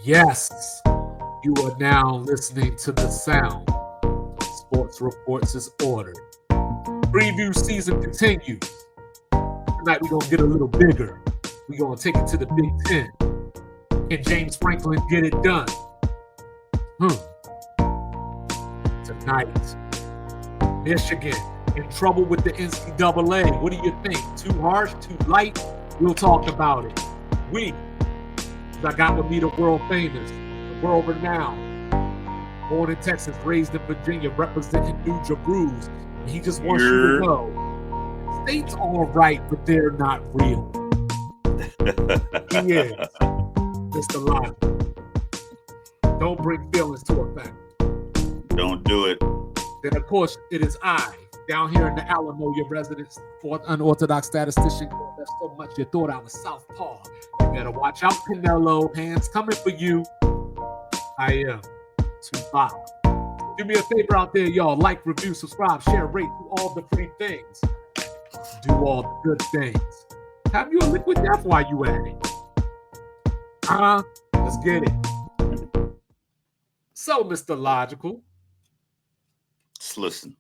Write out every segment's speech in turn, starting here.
Yes, you are now listening to the sound. Sports Reports is ordered. Preview season continues. Tonight we're going to get a little bigger. We're going to take it to the Big Ten. Can James Franklin get it done? Tonight, Michigan in trouble with the NCAA. What do you think? Too harsh? Too light? We'll talk about it. I got with me the world famous, the world renowned, born in Texas, raised in Virginia, representing New Jerusalem. And he just wants you to know, state's all right, but they're not real. He is Mr. Logic. Don't bring feelings to effect. Don't do it. Then, of course, it is I, down here in the Alamo, your resident unorthodox statistician. That's so much you thought I was southpaw. You better watch out, Canelo. Hands coming for you. I am Tupac. Do me a favor out there, y'all. Like, review, subscribe, share, rate. Do all the free things. Do all the good things. Have you a liquid death while you at it? Let's get it. So, Mr. Logical. Just listen.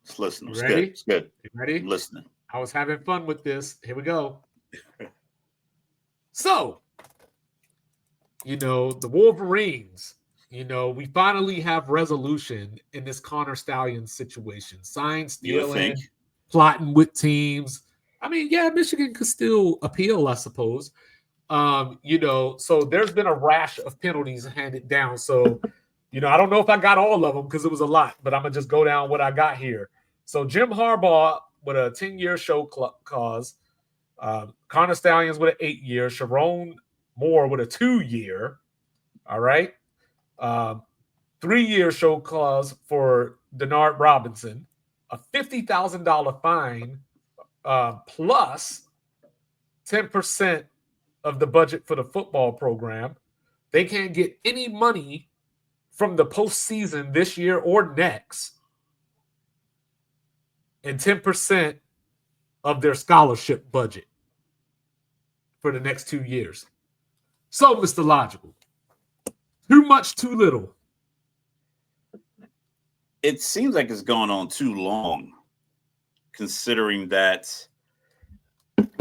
You ready? It's good. You ready? I'm listening. I was having fun with this. Here we go. So, the Wolverines, we finally have resolution in this Connor Stallions situation. Sign, stealing, plotting with teams. I mean, yeah, Michigan could still appeal, I suppose. So there's been a rash of penalties handed down. So, I don't know if I got all of them because it was a lot, but I'm going to just go down what I got here. So Jim Harbaugh with a 10-year show cause, Connor Stallions with an 8-year, Sharon Moore with a 2-year, all right? 3-year show clause for Denard Robinson, a $50,000 fine, plus 10% of the budget for the football program. They can't get any money from the postseason this year or next, and 10% of their scholarship budget for the next 2 years. So, Mr. Logical, too much, too little? It seems like it's gone on too long, considering that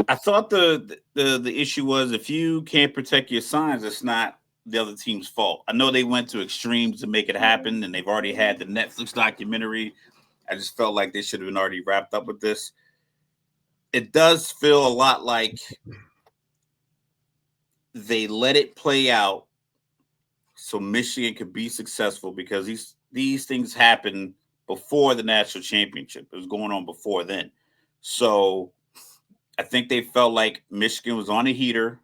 I thought the issue was if you can't protect your signs, it's not the other team's fault. I know they went to extremes to make it happen, and they've already had the Netflix documentary. I just felt like they should have been already wrapped up with this. It does feel a lot like they let it play out so Michigan could be successful, because these things happened before the national championship. It was going on before then. So I think they felt like Michigan was on a heater.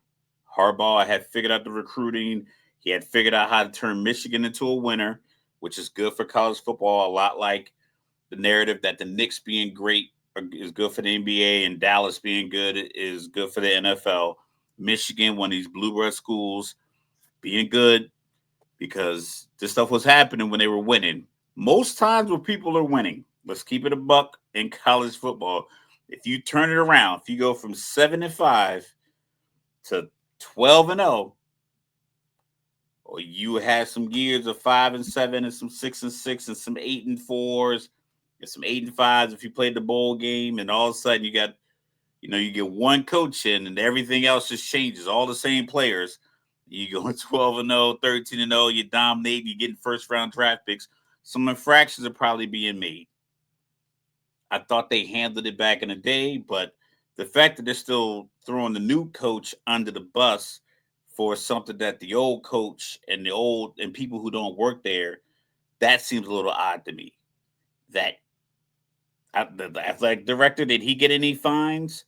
Harbaugh had figured out the recruiting. He had figured out how to turn Michigan into a winner, which is good for college football, a lot like the narrative that the Knicks being great is good for the NBA and Dallas being good is good for the NFL. Michigan, one of these blue-blood schools, being good because this stuff was happening when they were winning. Most times when people are winning, let's keep it a buck in college football. If you turn it around, if you go from 7-5 to 12-0, or you had some years of 5-7 and some 6-6 and some 8-4s and some 8-5s if you played the bowl game, and all of a sudden you got, you get one coach in and everything else just changes. All the same players. You go 12-0, 13-0, you dominate, you're getting first round draft picks. Some infractions are probably being made. I thought they handled it back in the day, but the fact that they're still throwing the new coach under the bus for something that the old coach and people who don't work there, that seems a little odd to me. That the athletic director, did he get any fines?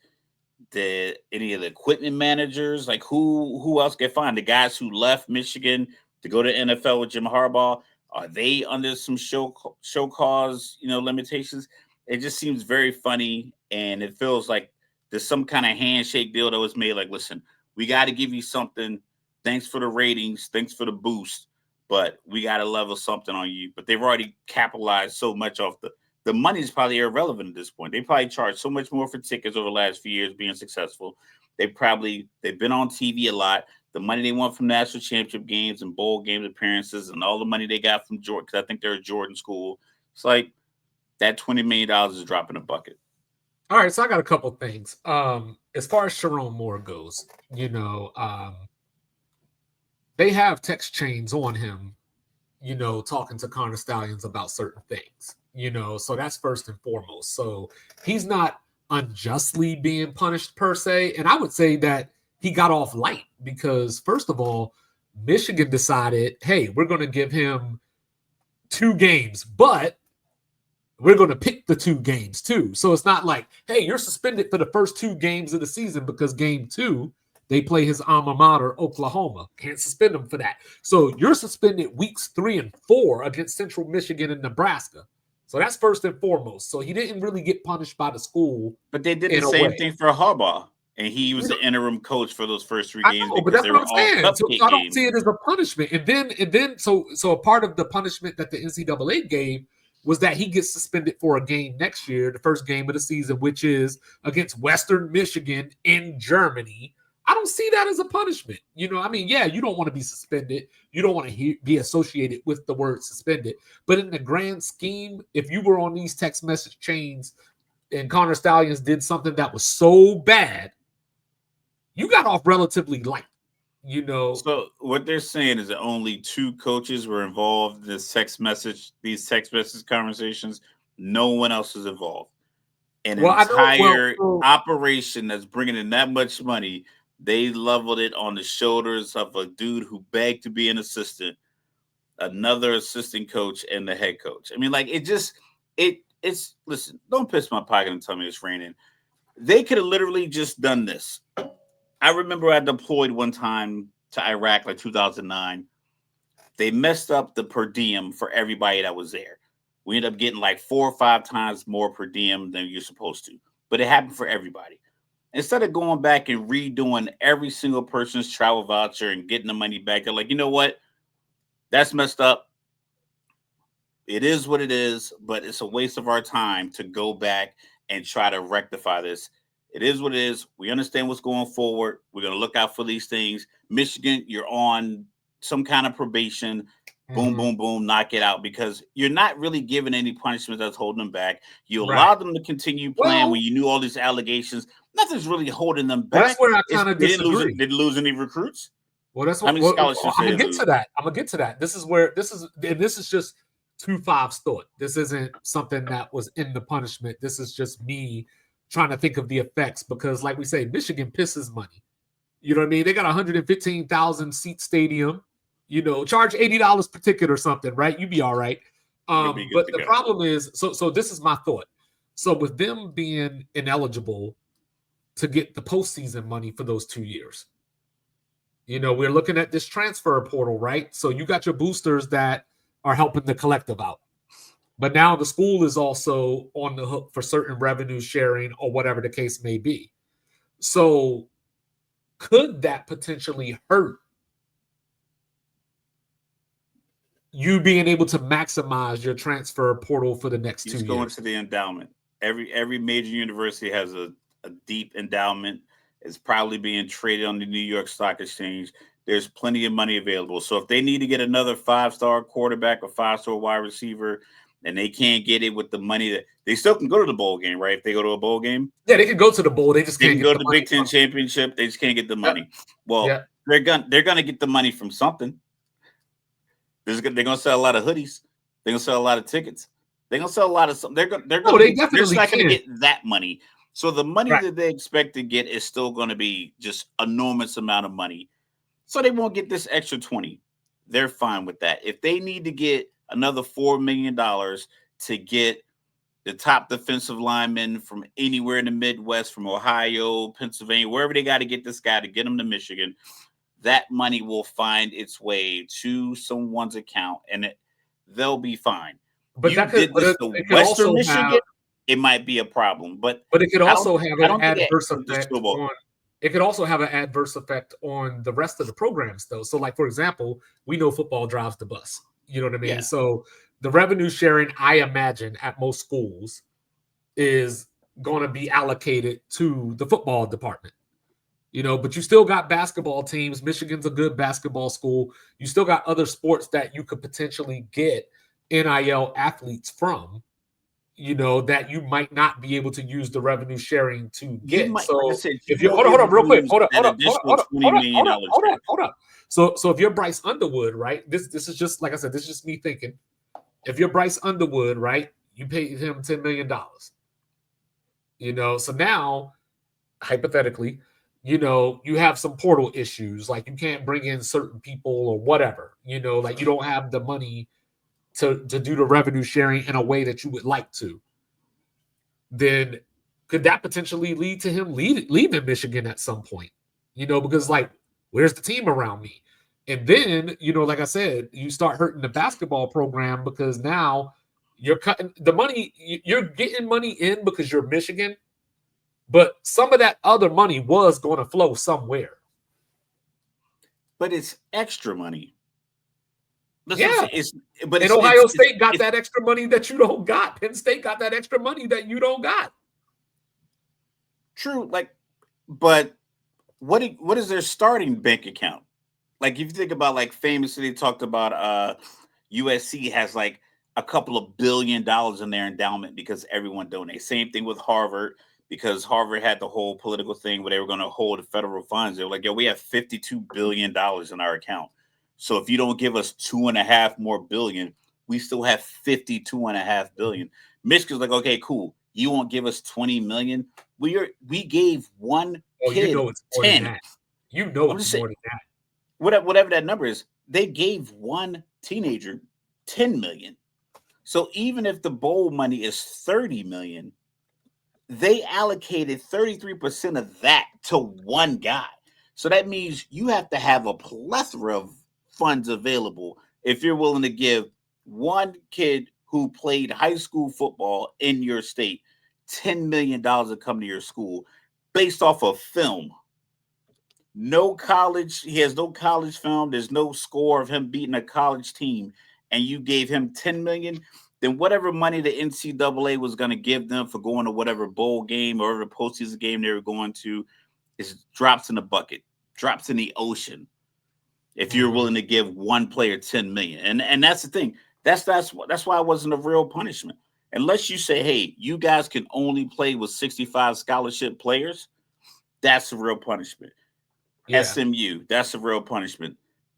Did any of the equipment managers, like who else get fined? The guys who left Michigan to go to NFL with Jim Harbaugh, are they under some show cause limitations? It just seems very funny, and it feels like there's some kind of handshake deal that was made. Like, listen, we got to give you something. Thanks for the ratings. Thanks for the boost. But we got to level something on you. But they've already capitalized so much off the money is probably irrelevant at this point. They probably charged so much more for tickets over the last few years being successful. They've been on TV a lot. the money they won from national championship games and bowl games appearances and all the money they got from Jordan, because I think they're a Jordan school. It's like that $20 million is a drop in the bucket. All right, so I got a couple things. As far as Sharon Moore goes, they have text chains on him, talking to Connor Stallions about certain things, so that's first and foremost. So he's not unjustly being punished per se. And I would say that he got off light because, first of all, Michigan decided, hey, we're going to give him 2 games, but we're going to pick the 2 games too. So it's not like, hey, you're suspended for the first 2 games of the season because game 2, they play his alma mater, Oklahoma. Can't suspend him for that. So you're suspended weeks 3 and 4 against Central Michigan and Nebraska. So that's first and foremost. So he didn't really get punished by the school. But they did the same thing for Harbaugh. And he was the interim coach for those first 3 games because they were all cupcake so I don't see it as a punishment. And then so a part of the punishment that the NCAA gave was that he gets suspended for a game next year, the first game of the season, which is against Western Michigan in Germany. I don't see that as a punishment. You don't want to be suspended. You don't want to be associated with the word suspended. But in the grand scheme, if you were on these text message chains and Connor Stallions did something that was so bad, you got off relatively light. So what they're saying is that only 2 coaches were involved in these text message conversations. No one else is involved. An entire operation that's bringing in that much money, they leveled it on the shoulders of a dude who begged to be an assistant, another assistant coach, and the head coach. I mean, like, it's listen, don't piss my pocket and tell me it's raining. They could have literally just done this. I remember I deployed one time to Iraq, like 2009. They messed up the per diem for everybody that was there. We ended up getting like 4 or 5 times more per diem than you're supposed to. But it happened for everybody. Instead of going back and redoing every single person's travel voucher and getting the money back, they're like, you know what? That's messed up. It is what it is, but it's a waste of our time to go back and try to rectify this. It is what it is. We understand what's going forward. We're going to look out for these things. Michigan, you're on some kind of probation. Boom, boom, boom, knock it out, because you're not really giving any punishment that's holding them back. You allowed them to continue playing when you knew all these allegations. Nothing's really holding them back. That's where I kind of disagree. Did lose any recruits? Well, that's what I'm going to get to that. I'm going to get to that. This is just 2-5's thought. This isn't something that was in the punishment. This is just me trying to think of the effects, because like we say, Michigan pisses money. You know what I mean? They got 115,000 seat stadium, charge $80 per ticket or something, right? You'd be all right. But the problem is, so this is my thought. So with them being ineligible to get the postseason money for those 2 years, we're looking at this transfer portal, right? So you got your boosters that are helping the collective out. But now the school is also on the hook for certain revenue sharing or whatever the case may be. So could that potentially hurt you being able to maximize your transfer portal for the next 2 years? Going to the endowment. Every major university has a deep endowment. It's probably being traded on the New York Stock Exchange. There's plenty of money available. So if they need to get another 5-star quarterback or 5-star wide receiver, and they can't get it with the money, that they still can go to the bowl game, right? If they go to a bowl game, they can go to the bowl. They just can't go to the Big Ten championship. They just can't get the money. Well, they're gonna get the money from something. They're gonna sell a lot of hoodies. They're gonna sell a lot of tickets. They're gonna sell a lot of something. They're just not gonna get that money. So the money that they expect to get is still going to be just enormous amount of money. So they won't get this extra 20. They're fine with that. If they need to get another $4 million to get the top defensive lineman from anywhere in the Midwest, from Ohio, Pennsylvania, wherever they got to get this guy to get him to Michigan, that money will find its way to someone's account, and they'll be fine. But you did this to Western Michigan, it might be a problem. But it could also have an adverse effect on. It could also have an adverse effect on the rest of the programs, though. So, like, for example, we know football drives the bus. You know what I mean? Yeah. So the revenue sharing, I imagine, at most schools is going to be allocated to the football department. But you still got basketball teams. Michigan's a good basketball school. You still got other sports that you could potentially get NIL athletes from, that you might not be able to use the revenue sharing to You get. might, So like I said, if you hold on real quick, hold additional $20 million check. So if you're Bryce Underwood, right? This is just, like I said, this is just me thinking. If you're Bryce Underwood, right, you paid him $10 million. So now, hypothetically, you have some portal issues, like you can't bring in certain people or whatever, like you don't have the money to do the revenue sharing in a way that you would like to. Then could that potentially lead to him leaving Michigan at some point? Because like, where's the team around me? And then, like I said, you start hurting the basketball program because now you're cutting the money. You're getting money in because you're Michigan, but some of that other money was going to flow somewhere. But it's extra money. And Ohio State got that extra money that you don't got. Penn State got that extra money that you don't got. True, but what is their starting bank account? Like, if you think about, like, famously, they talked about USC has like a couple of $1 billion in their endowment because everyone donates. Same thing with Harvard, because Harvard had the whole political thing where they were going to hold the federal funds. They were like, yo, we have $52 billion in our account. So if you don't give us $2.5 more billion, we still have $52.5 billion. Michigan's like, okay, cool. You won't give us $20 million. We gave one kid it's more 10. Than that. It's more than that. Whatever that number is, they gave one teenager $10 million. So even if the bowl money is $30 million, they allocated 33% of that to one guy. So that means you have to have a plethora of funds available if you're willing to give one kid who played high school football in your state $10 million to come to your school based off of film. No college, he has no college film. There's no score of him beating a college team, and you gave him $10 million. Then whatever money the NCAA was going to give them for going to whatever bowl game or whatever postseason game they were going to is drops in the bucket, drops in the ocean. If you're willing to give one player $10 million, and that's the thing, that's why it wasn't a real punishment. Unless you say, hey, you guys can only play with 65 scholarship players, that's a real punishment. Yeah. SMU, that's a real punishment.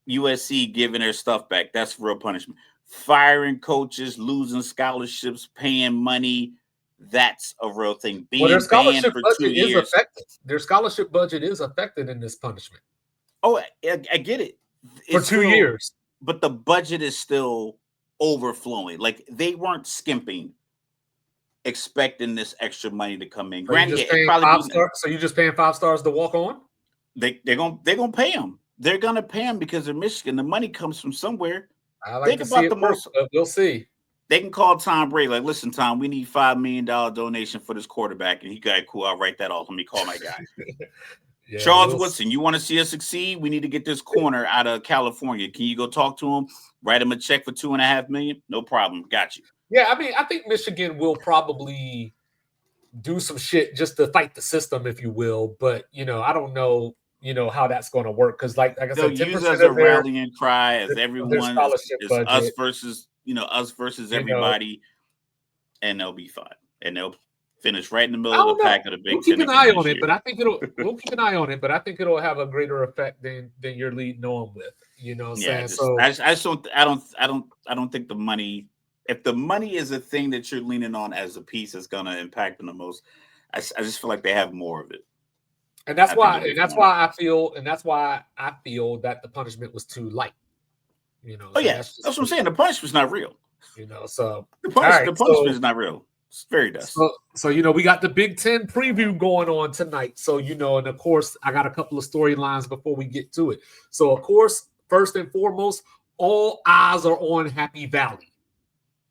USC giving their stuff back, that's a real punishment. Firing coaches, losing scholarships, paying money, that's a real thing. Being their scholarship banned for budget 2 years. Is affected. Their scholarship budget is affected in this punishment. Oh, I get it. For 2 years. But the budget is still overflowing. Like, they weren't skimping, expecting this extra money to come in. Granted, so you're just paying 5 stars to walk on? They're gonna pay them. They're gonna pay them because they're Michigan. The money comes from somewhere. I like to see it first, but we'll see. They can call Tom Brady, like, listen, Tom, we need $5 million donation for this quarterback, and he got cool. I'll write that off. Let me call my guy. Yeah, Charles Woodson, you want to see us succeed? We need to get this corner out of California. Can you go talk to him? Write him a check for $2.5 million? No problem. Got you. Yeah, I mean, I think Michigan will probably do some shit just to fight the system, if you will. But I don't know, how that's going to work, because like I said, they'll use as a rallying cry as everyone is us versus everybody, and they'll be fine, and they'll finish right in the middle of the pack of the Big Ten. We'll keep an eye on it, but I think we'll keep an eye on it, but I think it'll have a greater effect than you're leading on with. You know what I'm saying? I don't think the money. If the money is a thing that you're leaning on as a piece that's going to impact them the most, I just feel like they have more of it. And that's why I feel that the punishment was too light. That's what I'm saying. The punishment's not real. So the punishment is not real. It's very dust. So we got the Big Ten preview going on tonight. So and of course I got a couple of storylines before we get to it. So of course, first and foremost, all eyes are on Happy Valley.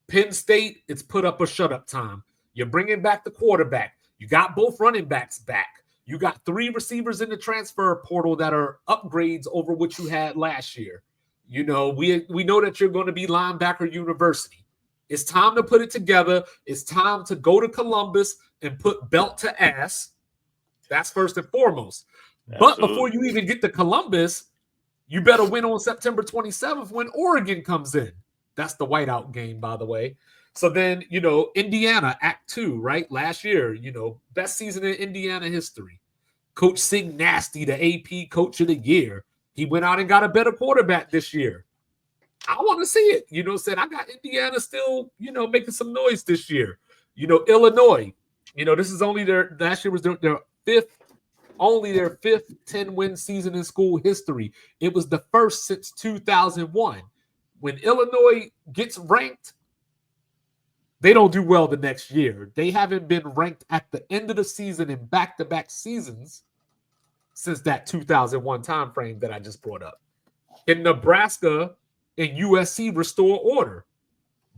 Penn State, it's put up or shut up time. You're bringing back the quarterback. You got both running backs back. You got 3 receivers in the transfer portal that are upgrades over what you had last year. We know that you're going to be linebacker university. It's time to put it together. It's time to go to Columbus and put belt to ass. That's first and foremost. But before you even get to Columbus, you better win on September 27th when Oregon comes in. That's the whiteout game, by the way. So then, Indiana, Act 2, right? Last year, best season in Indiana history. Coach Sig Nasty, the AP Coach of the Year. He went out and got a better quarterback this year. I want to see it. Said I got Indiana still, making some noise this year. Illinois. This is only last year was their fifth 10-win season in school history. It was the first since 2001. When Illinois gets ranked, they don't do well the next year. They haven't been ranked at the end of the season in back-to-back seasons since that 2001 time frame that I just brought up. In Nebraska and USC restore order.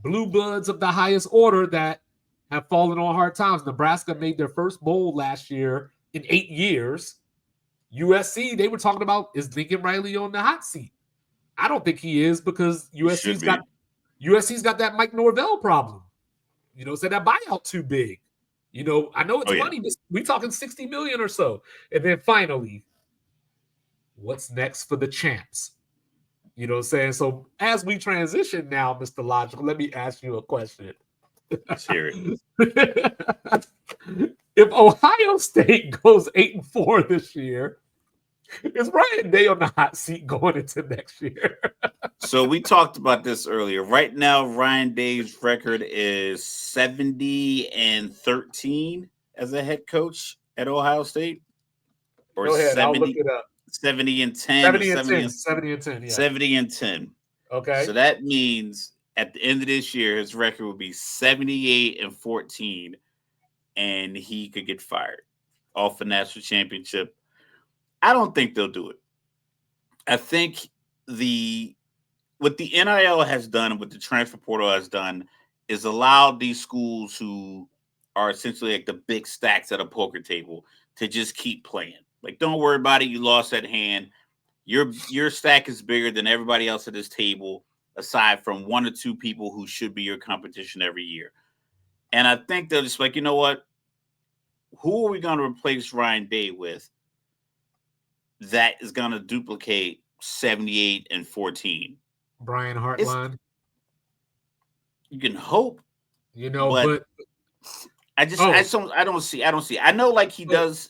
Blue bloods of the highest order that have fallen on hard times. Nebraska made their first bowl last year in 8 years. USC, they were talking about, is Lincoln Riley on the hot seat? I don't think he is because USC's got that Mike Norvell problem. Said that buyout too big. I know it's money, but we talking $60 million or so. And then finally, what's next for the champs? You know what I'm saying? So as we transition now, Mr. Logical, let me ask you a question. Let's hear it. If Ohio State goes 8-4 this year, is Ryan Day on the hot seat going into next year? So we talked about this earlier. Right now, Ryan Day's record is 70-13 as a head coach at Ohio State. Or go ahead, 70, I'll look it up. 70-10. 70-10, yeah. 70-10. Okay. So that means at the end of this year, his record will be 78-14, and he could get fired off a national championship. I don't think they'll do it. I think what the NIL has done and what the transfer portal has done is allowed these schools who are essentially like the big stacks at a poker table to just keep playing. Like, don't worry about it. You lost that hand. Your stack is bigger than everybody else at this table, aside from one or two people who should be your competition every year. And I think they're just like, you know what? Who are we going to replace Ryan Day with that is going to duplicate 78-14? Brian Hartline. You can hope, but I don't see. I know, like, he does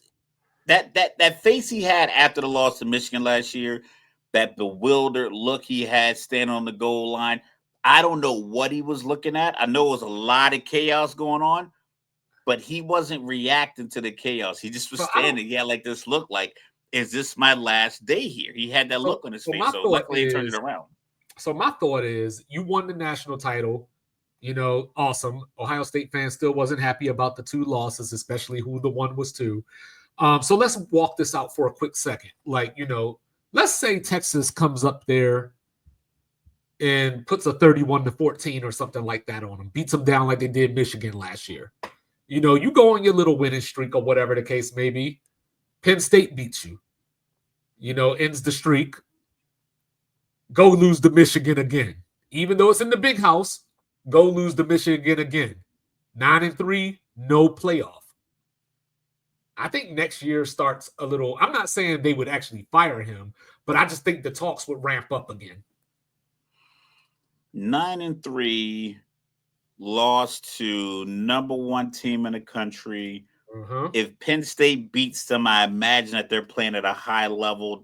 that face he had after the loss to Michigan last year, that bewildered look he had standing on the goal line. I don't know what he was looking at. I know it was a lot of chaos going on, but he wasn't reacting to the chaos. He just was standing. He had like this look like, is this my last day here? He had that look on his face. So luckily he turned it around. So my thought is, you won the national title, awesome. Ohio State fans still wasn't happy about the 2 losses, especially who the one was to. So let's walk this out for a quick second. Like, let's say Texas comes up there and puts a 31-14 or something like that on them, beats them down like they did Michigan last year. You go on your little winning streak or whatever the case may be. Penn State beats you, ends the streak. Go lose to Michigan again. Even though it's in the big house, go lose to Michigan again. 9-3, no playoff. I think next year starts a little. I'm not saying they would actually fire him, but I just think the talks would ramp up again. 9-3, lost to number 1 team in the country. If Penn State beats them, I imagine that they're playing at a high level.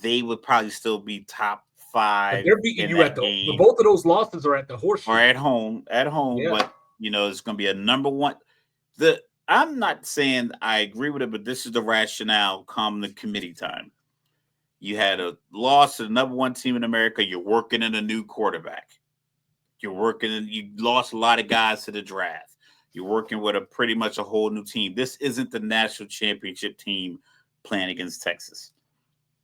They would probably still be top 5. But they're beating you at the both of those losses are at the Horseshoe. Or at home. Yeah. But it's going to be a number 1. I'm not saying I agree with it, but this is the rationale come the committee time. You had a loss to the number 1 team in America. You're working in a new quarterback. You lost a lot of guys to the draft. You're working with pretty much a whole new team. This isn't the national championship team playing against Texas.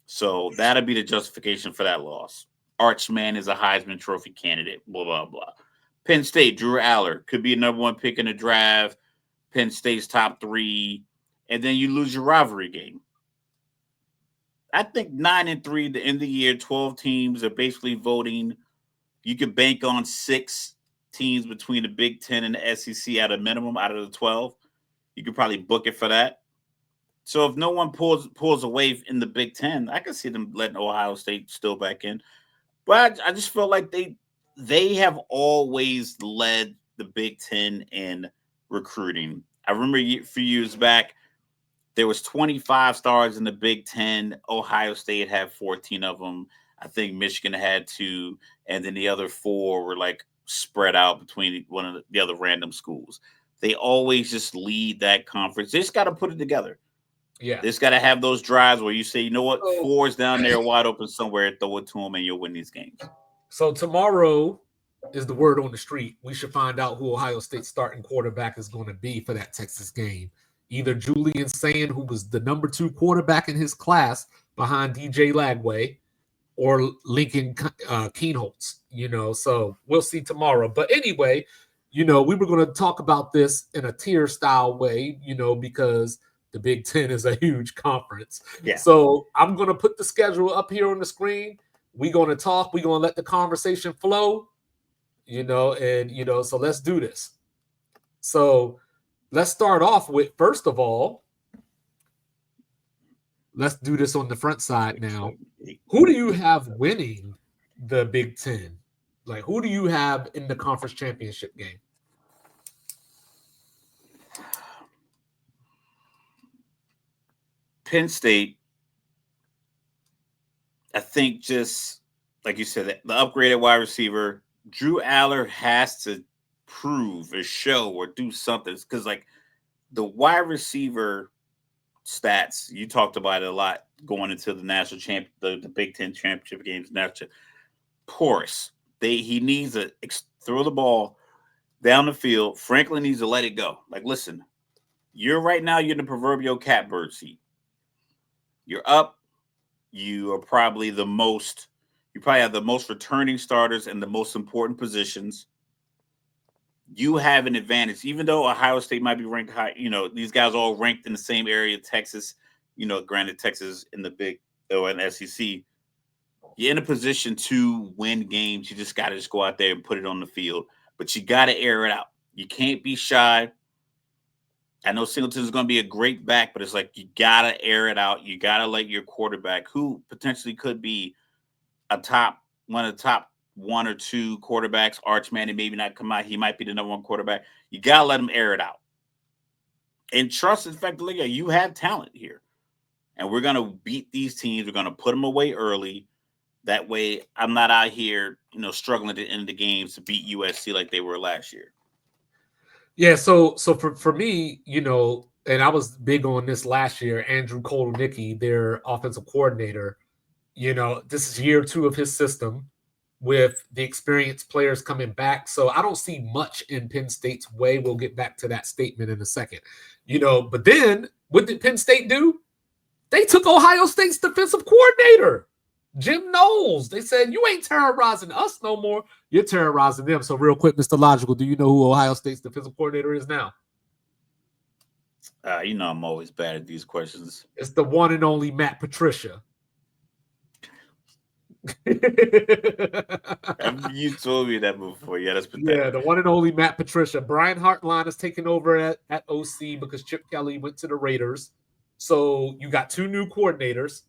So that'll be the justification for that loss. Archman is a Heisman Trophy candidate, blah, blah, blah. Penn State, Drew Aller, could be a number 1 pick in the draft. Penn State's top 3, and then you lose your rivalry game. I think 9-3 at the end of the year, 12 teams are basically voting. You could bank on 6 teams between the Big Ten and the SEC at a minimum out of the 12. You could probably book it for that. So if no one pulls away in the Big Ten, I can see them letting Ohio State still back in. But I just feel like they have always led the Big Ten in recruiting. I remember a few years back, there was 25 stars in the Big Ten. Ohio State had 14 of them. I think Michigan had 2, and then the other 4 were like spread out between one of the other random schools. They always just lead that conference. They just got to put it together. Yeah. They just got to have those drives where you say, you know what, 4's down there wide open somewhere, throw it to them, and you'll win these games. So tomorrow is the word on the street. We should find out who Ohio State's starting quarterback is going to be for that Texas game. Either Julian Sand, who was the number 2 quarterback in his class behind DJ Lagway, or Lincoln Keenholz, so we'll see tomorrow. But anyway, we were going to talk about this in a tier style way, because the Big Ten is a huge conference. Yeah. So I'm going to put the schedule up here on the screen. We're going to talk. We're going to let the conversation flow, so let's do this. So let's start off with, first of all, let's do this on the front side now. Who do you have winning the Big Ten? Like, who do you have in the conference championship game? Penn State, I think, just like you said, the upgraded wide receiver, Drew Aller has to prove or show or do something. Because, like, the wide receiver stats, you talked about it a lot going into the national the Big Ten championship games. Porous. He needs to throw the ball down the field. Franklin needs to let it go. Like, listen, you're in the proverbial catbird seat. You're up. You probably have the most returning starters in the most important positions. You have an advantage, even though Ohio State might be ranked high. These guys all ranked in the same area. Texas, granted Texas in the Big and SEC. You're in a position to win games. You just got to go out there and put it on the field. But you got to air it out. You can't be shy. I know Singleton is going to be a great back, but it's like you got to air it out. You got to let your quarterback, who potentially could be one of the top 1 or 2 quarterbacks, Arch Manning maybe not come out. He might be the number 1 quarterback. You got to let him air it out. And trust the fact that you have talent here. And we're going to beat these teams. We're going to put them away early. That way, I'm not out here, struggling at the end of the games to beat USC like they were last year. Yeah, so for me, and I was big on this last year, Andrew Kolnicki, their offensive coordinator, this is year 2 of his system with the experienced players coming back. So I don't see much in Penn State's way. We'll get back to that statement in a second. But then what did Penn State do? They took Ohio State's defensive coordinator, Jim Knowles. They said, you ain't terrorizing us no more. You're terrorizing them. So real quick, Mr. Logical, do you know who Ohio State's defensive coordinator is now? I'm always bad at these questions. It's the one and only Matt Patricia. You told me that before. Yeah, that's pathetic. Yeah, the one and only Matt Patricia. Brian Hartline is taking over at OC because Chip Kelly went to the Raiders. So you got 2 new coordinators.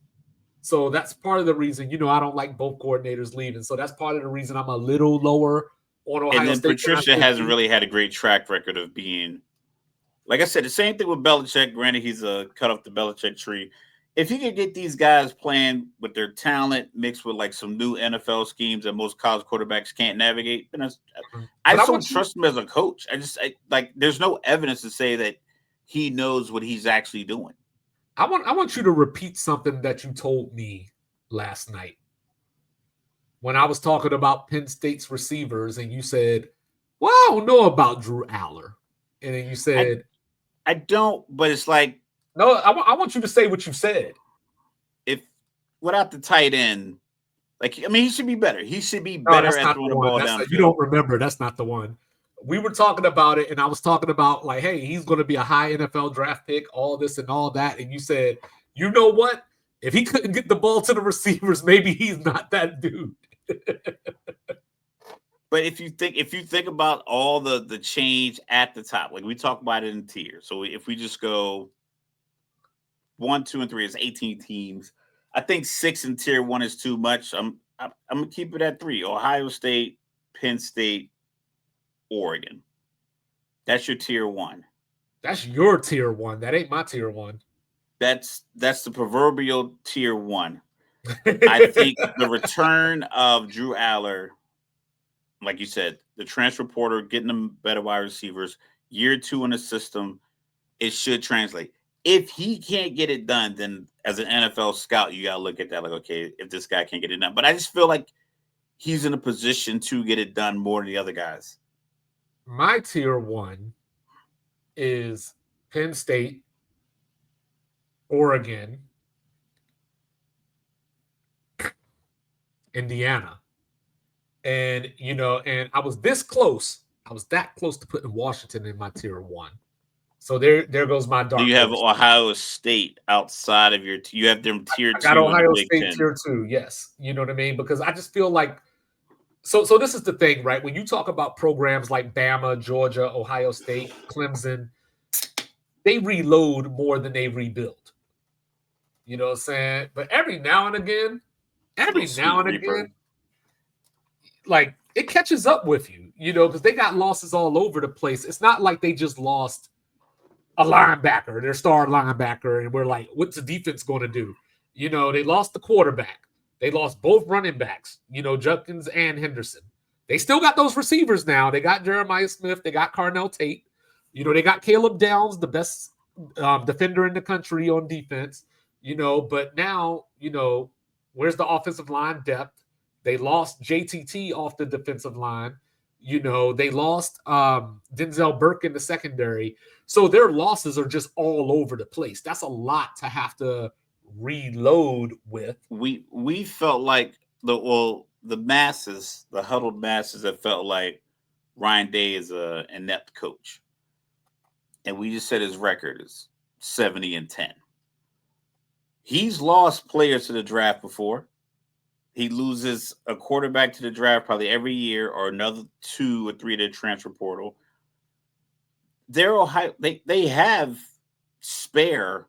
So that's part of the reason, I don't like both coordinators leaving. So that's part of the reason I'm a little lower on Ohio State. And then Patricia hasn't really had a great track record of being, like I said, the same thing with Belichick. Granted, he's cut off the Belichick tree. If he could get these guys playing with their talent mixed with like some new NFL schemes that most college quarterbacks can't navigate, then I just don't trust him as a coach. There's no evidence to say that he knows what he's actually doing. I want you to repeat something that you told me last night when I was talking about Penn State's receivers, and you said, well, I don't know about Drew Aller. And then you said, I don't, but it's like, no, I want you to say what you said. If without the tight end, he should be better. He should be better at throwing the ball down. You don't remember. That's not the one. We were talking about it, and I was talking about, like, hey, he's going to be a high NFL draft pick, all this and all that. And you said, you know what? If he couldn't get the ball to the receivers, maybe he's not that dude. But if you think about all the change at the top, like we talk about it in tiers. So if we just go 1, 2, and 3 is 18 teams. I think 6 in tier 1 is too much. I'm gonna keep it at 3: Ohio State, Penn State, Oregon. That's your tier 1. That's your tier 1. That ain't my tier 1. That's the proverbial tier 1. I think the return of Drew Aller, like you said, the transfer portal, getting them better wide receivers, year 2 in the system, it should translate. If he can't get it done, then as an NFL scout, you got to look at that like, okay, if this guy can't get it done. But I just feel like he's in a position to get it done more than the other guys. My tier 1 is Penn State, Oregon, Indiana. And, and I was this close. I was that close to putting Washington in my tier 1. So there goes my dark. Do you have Ohio State outside of you have them tier 2? I got Ohio State tier 2, yes. You know what I mean? Because I just feel like, so this is the thing, right? When you talk about programs like Bama, Georgia, Ohio State, Clemson, they reload more than they rebuild. You know what I'm saying? But every now and again, like it catches up with you, because they got losses all over the place. It's not like they just lost a linebacker, their star linebacker, and we're like, what's the defense going to do? They lost the quarterback. They lost both running backs, Judkins and Henderson. They still got those receivers now. They got Jeremiah Smith. They got Carnell Tate. They got Caleb Downs, the best defender in the country on defense. But now, where's the offensive line depth? They lost JTT off the defensive line. They lost Denzel Burke in the secondary. So their losses are just all over the place. That's a lot to have to reload with. We felt like the masses, the huddled masses, that felt like Ryan Day is an inept coach. And we just said his record is 70-10. He's lost players to the draft before. He loses a quarterback to the draft probably every year, or another 2 or 3 to the transfer portal. They have spare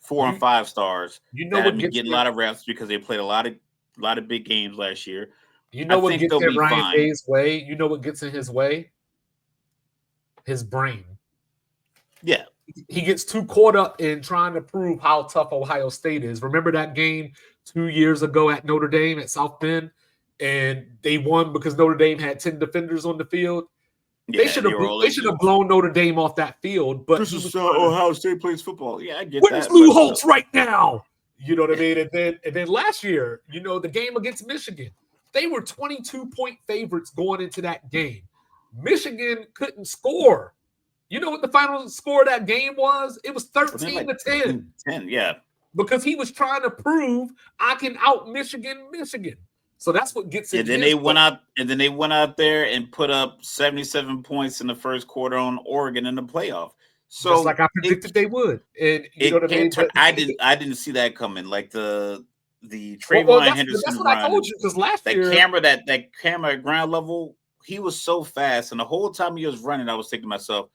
4 and 5 stars. That have been getting a lot of reps because they played a lot of big games last year. What gets in Ryan Day's way? What gets in his way? His brain. Yeah. He gets too caught up in trying to prove how tough Ohio State is. Remember that game 2 years ago at Notre Dame at South Bend, and they won because Notre Dame had 10 defenders on the field. Yeah, they should have blown Notre Dame off that field. But this is Ohio State plays football. Yeah, I get that. Where's Lou Holtz right now? You know what I mean? And then last year, the game against Michigan, they were 22-point favorites going into that game. Michigan couldn't score. You know what the final score of that game was? It was 13-10. 10, yeah. Because he was trying to prove I can out Michigan. So that's what gets it. And then they went out there and put up 77 points in the first quarter on Oregon in the playoff. So just like I predicted they would. And you know what I mean? I didn't see that coming. Like the Trayvon Henderson. That's what I told you, because last year that camera at ground level, he was so fast, and the whole time he was running, I was thinking to myself,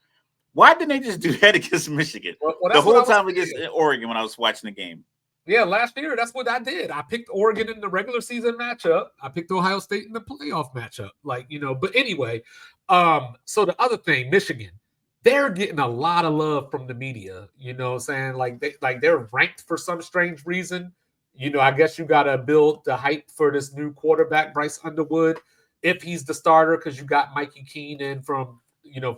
why didn't they just do that against Michigan? The whole time against Oregon when I was watching the game. Yeah, last year, that's what I did. I picked Oregon in the regular season matchup. I picked Ohio State in the playoff matchup. But anyway, so the other thing, Michigan, they're getting a lot of love from the media. You know what I'm saying? They're ranked for some strange reason. I guess you got to build the hype for this new quarterback, Bryce Underwood, if he's the starter, because you got Mikey Keene in from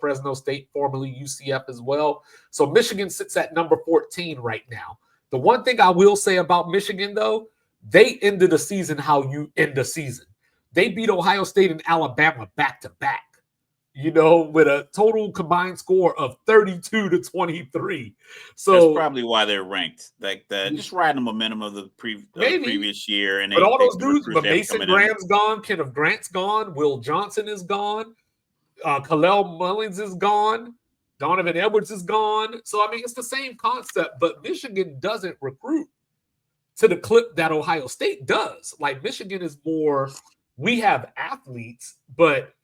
Fresno State, formerly UCF as well. So Michigan sits at number 14 right now. The one thing I will say about Michigan, though, they ended the season how you end the season. They beat Ohio State and Alabama back-to-back, with a total combined score of 32-23. So that's probably why they're ranked. Just riding the momentum of the previous year. And all those dudes, but Mason Graham's gone, Kenneth Grant's gone, Will Johnson is gone. Kalel Mullins is gone. Donovan Edwards is gone. So, it's the same concept, but Michigan doesn't recruit to the clip that Ohio State does. Like, Michigan is more, we have athletes, but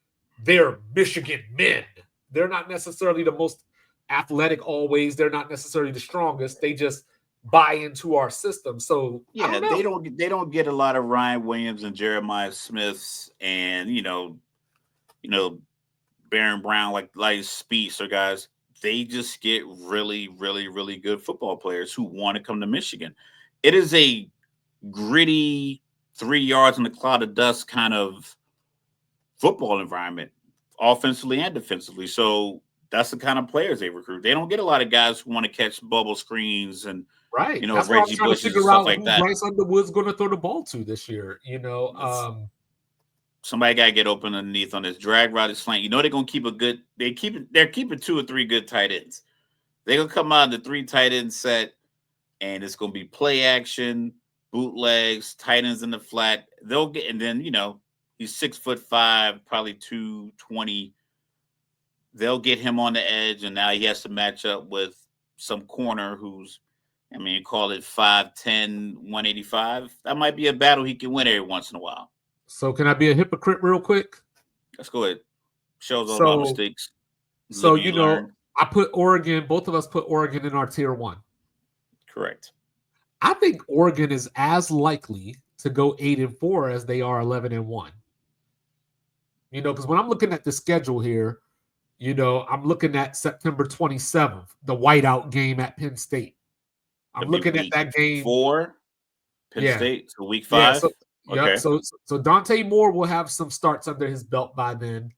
they're Michigan men. They're not necessarily the most athletic always. They're not necessarily the strongest. They just buy into our system. So I Yeah, don't know. they don't get a lot of Ryan Williams and Jeremiah Smiths and you know Baron Brown like Speeds or guys. They just get really, really, really good football players who want to come to Michigan. It is a gritty 3 yards in the cloud of dust kind of football environment, offensively and defensively. So that's the kind of players they recruit. They don't get a lot of guys who want to catch bubble screens and Right. That's why I'm Reggie trying to Bushes and figure stuff out like who that. Bryce Underwood's going to throw the ball to this year. It's, somebody got to get open underneath on this drag route slant. You know they're gonna keep a good. They're keeping 2 or 3 good tight ends. They're gonna come out in the 3 tight end set, and it's gonna be play action, bootlegs, tight ends in the flat. They'll get, and then he's 6'5", probably 220. They'll get him on the edge, and now he has to match up with some corner who's, I mean, call it 5'10", 185. That might be a battle he can win every once in a while. So can I be a hypocrite real quick? Let's go ahead. Show's all about So, mistakes. so Live and you learn. I put Oregon. Both of us put Oregon in our tier 1. Correct. I think Oregon is as likely to go 8-4 as they are 11-1. Because when I'm looking at the schedule here, I'm looking at September 27th, the whiteout game at Penn State. I'm looking at that game. 4, Penn Yeah. State, so week 5. Yeah, okay. So Dante Moore will have some starts under his belt by then,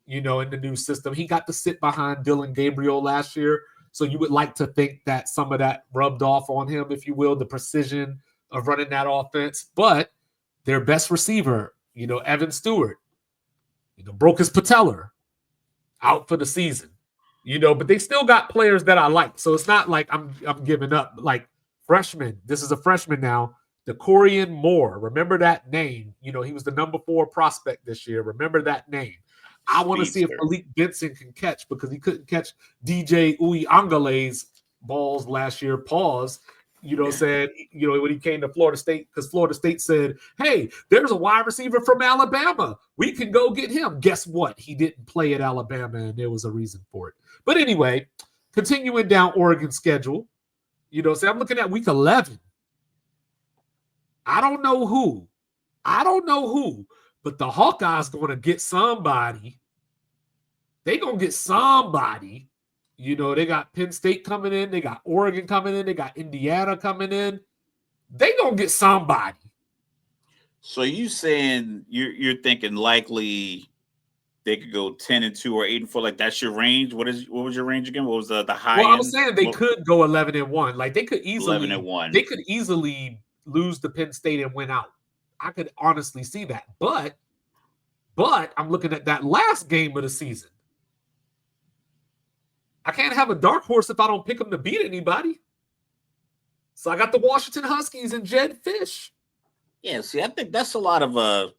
in the new system. He got to sit behind Dylan Gabriel last year. So you would like to think that some of that rubbed off on him, if you will, the precision of running that offense. But their best receiver, Evan Stewart, broke his patella, out for the season. But they still got players that I like. So it's not like I'm giving up. Like freshman, this is a freshman now, DeCorian Moore. Remember that name. He was the number 4 prospect this year. Remember that name. I want to see if Malik Benson can catch, because he couldn't catch DJ Uyangale's balls last year. Pause. Said, when he came to Florida State, because Florida State said, hey, there's a wide receiver from Alabama. We can go get him. Guess what? He didn't play at Alabama, and there was a reason for it. But anyway, continuing down Oregon's schedule, say I'm looking at week 11. I don't know who, but the Hawkeyes going to get somebody. They going to get somebody. They got Penn State coming in. They got Oregon coming in. They got Indiana coming in. They going to get somebody. So you saying you're thinking likely they could go 10-2 or 8-4? Like that's your range? What was your range again? What was the high end? Well, I was saying they could go 11-1. Like they could easily 11-1. They could easily lose to Penn State and win out. I could honestly see that. But I'm looking at that last game of the season. I can't have a dark horse if I don't pick them to beat anybody. So I got the Washington Huskies and Jed Fish. Yeah, see, I think that's a lot of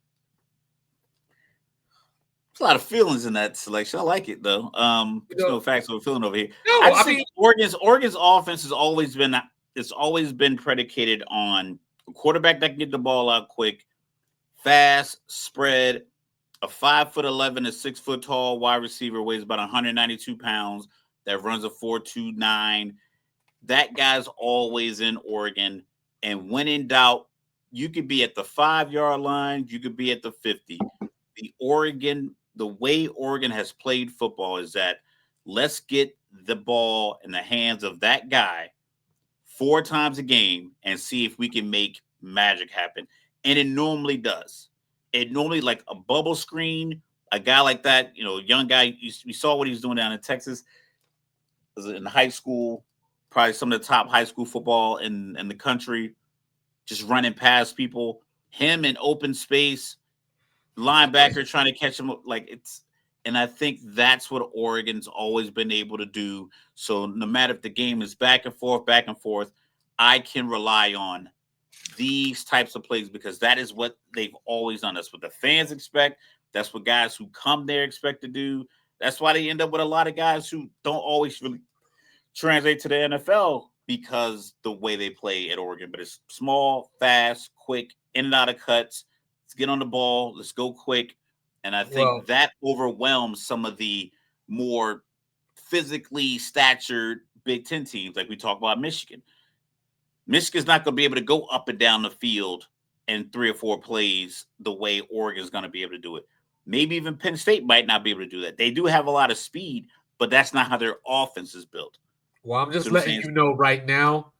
feelings in that selection. I like it though. There's no facts or feeling over here. No, I think Oregon's offense has always been predicated on a quarterback that can get the ball out quick, fast, spread, a 5'11" to 6 foot tall wide receiver, weighs about 192 pounds, that runs a 4.29. That guy's always in Oregon. And when in doubt, you could be at the 5-yard line, you could be at the 50. The way Oregon has played football is that let's get the ball in the hands of that guy 4 times a game and see if we can make magic happen. And it normally does. It normally, like a bubble screen, a guy like that, young guy, you saw what he was doing down in Texas. Was in high school, probably some of the top high school football in the country, just running past people. Him in open space, linebacker trying to catch him, and I think that's what Oregon's always been able to do. So no matter if the game is back and forth, I can rely on these types of plays because that is what they've always done. That's what the fans expect. That's what guys who come there expect to do. That's why they end up with a lot of guys who don't always really translate to the NFL because the way they play at Oregon. But it's small, fast, quick, in and out of cuts. Let's get on the ball. Let's go quick. And I think that overwhelms some of the more physically statured Big Ten teams, like we talk about Michigan. Michigan's not going to be able to go up and down the field in 3 or 4 plays the way Oregon's going to be able to do it. Maybe even Penn State might not be able to do that. They do have a lot of speed, but that's not how their offense is built. Well, I'm See just what I'm letting saying? you know right now,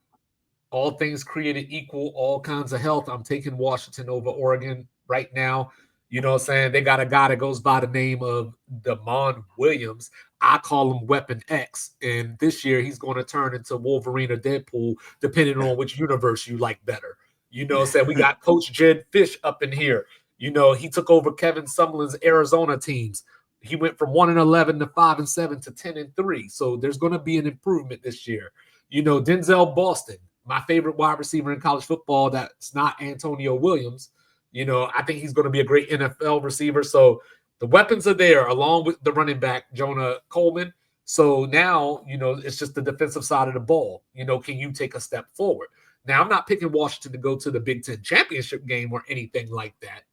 all things created equal, all kinds of health. I'm taking Washington over Oregon right now. You know what I'm saying? They got a guy that goes by the name of Damon Williams. I call him Weapon X. And this year he's going to turn into Wolverine or Deadpool, depending on which universe you like better. You know what I'm saying? We got Coach Jed Fish up in here. You know, he took over Kevin Sumlin's Arizona teams. He went from 1-11 to 5-7 to 10-3. So there's going to be an improvement this year. You know, Denzel Boston, my favorite wide receiver in college football, that's not Antonio Williams. You know, I think he's going to be a great NFL receiver. So the weapons are there along with the running back, Jonah Coleman. So now, you know, it's just the defensive side of the ball. You know, can you take a step forward? Now, I'm not picking Washington to go to the Big Ten championship game or anything like that,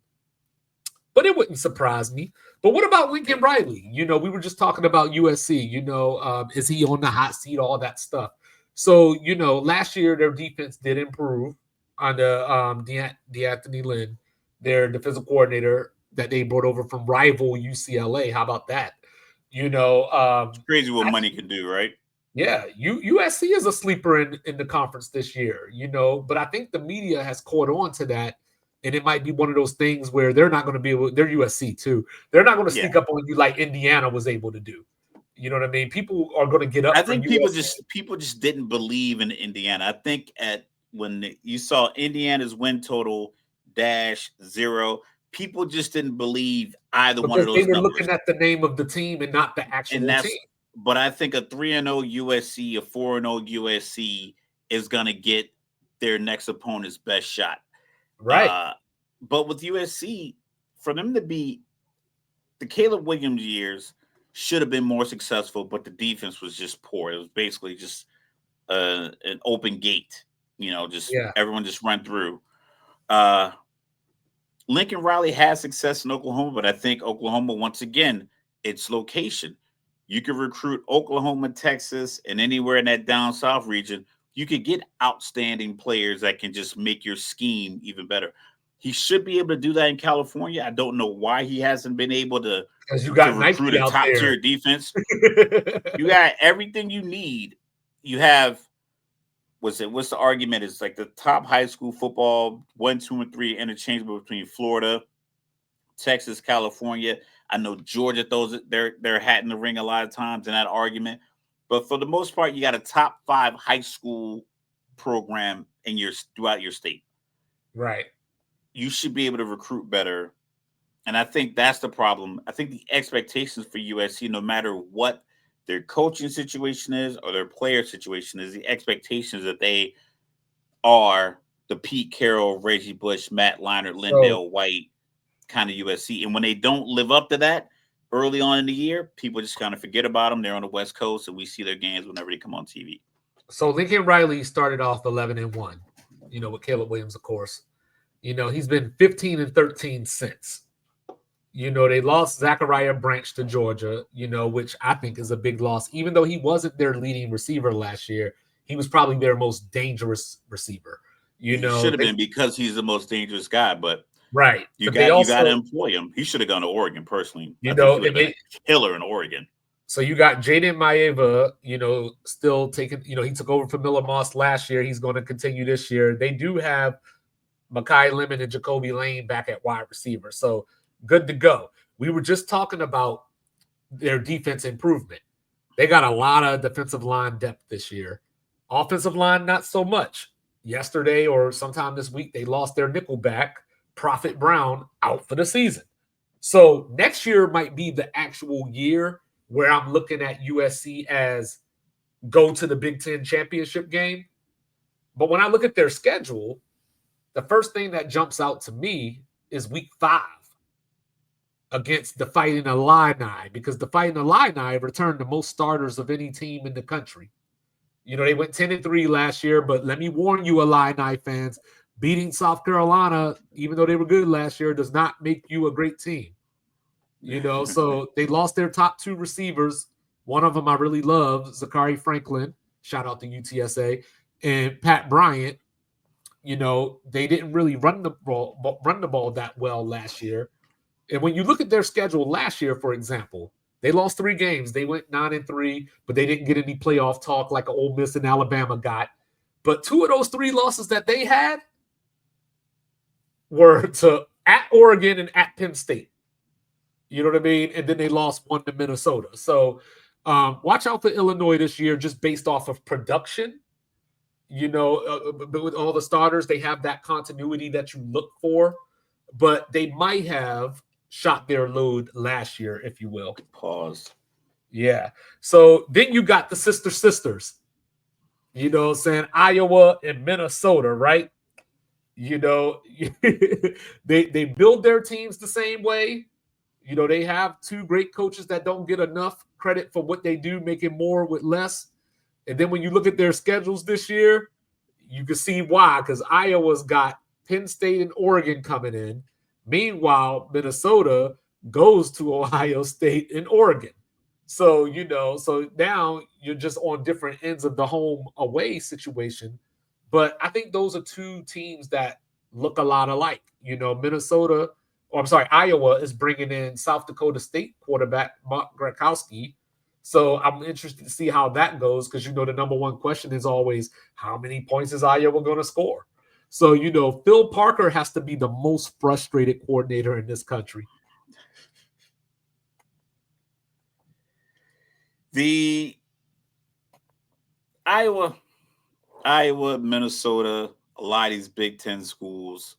but it wouldn't surprise me. But what about Lincoln Riley? You know, we were just talking about USC. You know, is he on the hot seat? All that stuff. So, you know, last year their defense did improve under DeAnthony Lynn, their defensive coordinator that they brought over from rival UCLA. How about that? You know, It's crazy what money can do, right? yeah, USC is a sleeper in the conference this year, you know, but I think the media has caught on to that. And it might be one of those things where they're not going to be able, they're USC too. They're not going to Yeah. sneak up on you like Indiana was able to do. You know what I mean? People are going to get up I for think USC. people just didn't believe in Indiana. I think when you saw Indiana's win total -0, people just didn't believe either one of Because they those were numbers. looking at the name of the team and not the And actual team. but I think a 3-0 USC, a 4-0 USC is gonna get their next opponent's best shot. Right. But with USC, for them to be the Caleb Williams years should have been more successful, but the defense was just poor. It was basically just an open gate, you know, just Yeah. everyone just run through. Uh, Lincoln Riley has success in Oklahoma, but I think Oklahoma, once again, its location. You can recruit Oklahoma, Texas, and anywhere in that down south region. You could get outstanding players that can just make your scheme even better. He should be able to do that in California. I don't know why he hasn't been able to Because you got recruit Nike a out top there. tier defense. You got everything you need. You have what's the argument? It's like the top high school football 1, 2, and 3 interchangeable between Florida, Texas, California. I know Georgia throws their hat in the ring a lot of times in that argument, but for the most part, you got a top 5 high school program in throughout your state. Right. You should be able to recruit better, and I think that's the problem. I think the expectations for USC, no matter what their coaching situation is or their player situation is, the expectations that they are the Pete Carroll, Reggie Bush, Matt Leinart, Lindale White kind of USC. And when they don't live up to that early on in the year, people just kind of forget about them. They're on the West Coast, and we see their games whenever they come on TV. So Lincoln Riley started off 11-1, you know, with Caleb Williams, of course. You know, he's been 15-13 since. You know, they lost Zachariah Branch to Georgia, you know, which I think is a big loss. Even though he wasn't their leading receiver last year, he was probably their most dangerous receiver. You know, should have been because he's the most dangerous guy, but right. You got to employ him. He should have gone to Oregon personally. You I know, think he would have been a killer in Oregon. So you got Jaden Maeva, you know, still taking, you know, he took over for Miller Moss last year. He's going to continue this year. They do have Makai Lemon and Jacoby Lane back at wide receiver. So good to go. We were just talking about their defense improvement. They got a lot of defensive line depth this year. Offensive line, not so much. Yesterday or sometime this week, they lost their nickel back, Prophet Brown, out for the season. So next year might be the actual year where I'm looking at USC as go to the Big Ten championship game. But when I look at their schedule, the first thing that jumps out to me is week 5 against the Fighting Illini, because the Fighting Illini returned the most starters of any team in the country. You know, they went 10-3 last year, but let me warn you, Illini fans, beating South Carolina, even though they were good last year, does not make you a great team. You know, so they lost their top 2 receivers, One of them I really love, Zachary Franklin. Shout out to UTSA and Pat Bryant. They didn't really run the ball that well last year. And when you look at their schedule last year, for example, they lost 3 games. They went 9-3, but they didn't get any playoff talk like Ole Miss and Alabama got. But 2 of those 3 losses that they had were to at Oregon and at Penn State. You know what I mean? And then they lost 1 to Minnesota. So watch out for Illinois this year, just based off of production. But with all the starters, they have that continuity that you look for. But they might have shot their load last year, if you will. Pause. Yeah. So then you got the sisters. Saying Iowa and Minnesota, right? They build their teams the same way. They have 2 great coaches that don't get enough credit for what they do, making more with less. And then when you look at their schedules this year, you can see why, because Iowa's got Penn State and Oregon coming in. Meanwhile, Minnesota goes to Ohio State and Oregon. So, so now you're just on different ends of the home away situation. But I think those are 2 teams that look a lot alike. Iowa is bringing in South Dakota State quarterback Mark Grakowski. So I'm interested to see how that goes because, the number one question is always, how many points is Iowa going to score? So, Phil Parker has to be the most frustrated coordinator in this country. The Iowa, Minnesota, a lot of these Big Ten schools,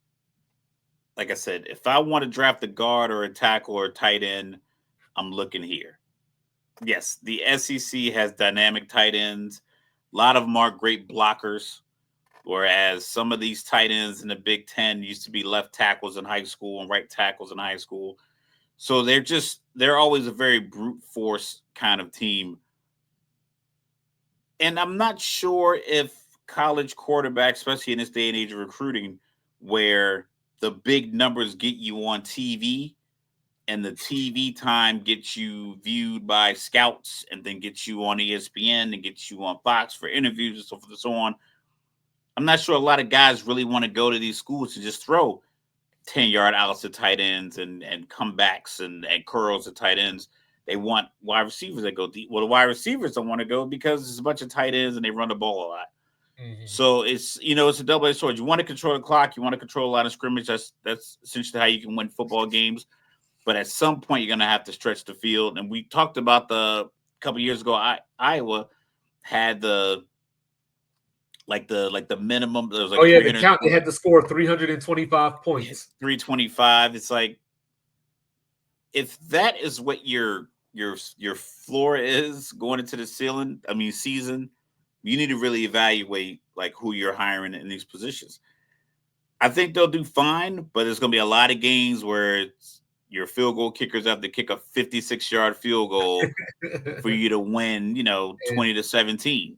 like I said, if I want to draft a guard or a tackle or a tight end, I'm looking here. Yes, the SEC has dynamic tight ends. A lot of them are great blockers, whereas some of these tight ends in the Big Ten used to be left tackles in high school and right tackles in high school. So they're always a very brute force kind of team. And I'm not sure if college quarterbacks, especially in this day and age of recruiting, where the big numbers get you on TV and the TV time gets you viewed by scouts and then gets you on ESPN and gets you on Fox for interviews and so forth and so on. I'm not sure a lot of guys really want to go to these schools to just throw 10-yard outs to tight ends and comebacks and curls to tight ends. They want wide receivers that go deep. Well, the wide receivers don't want to go because there's a bunch of tight ends and they run the ball a lot. Mm-hmm. So it's a double-edged sword. You want to control the clock. You want to control a lot of scrimmage. That's essentially how you can win football games. But at some point, you're going to have to stretch the field. And we talked about a couple years ago, Iowa had the minimum. There was the count. They had to score 325 points. 325. It's like, if that is what your floor is going into the season, you need to really evaluate like who you're hiring in these positions. I think they'll do fine, but there's going to be a lot of games where your field goal kickers have to kick a 56-yard field goal for you to win, 20-17.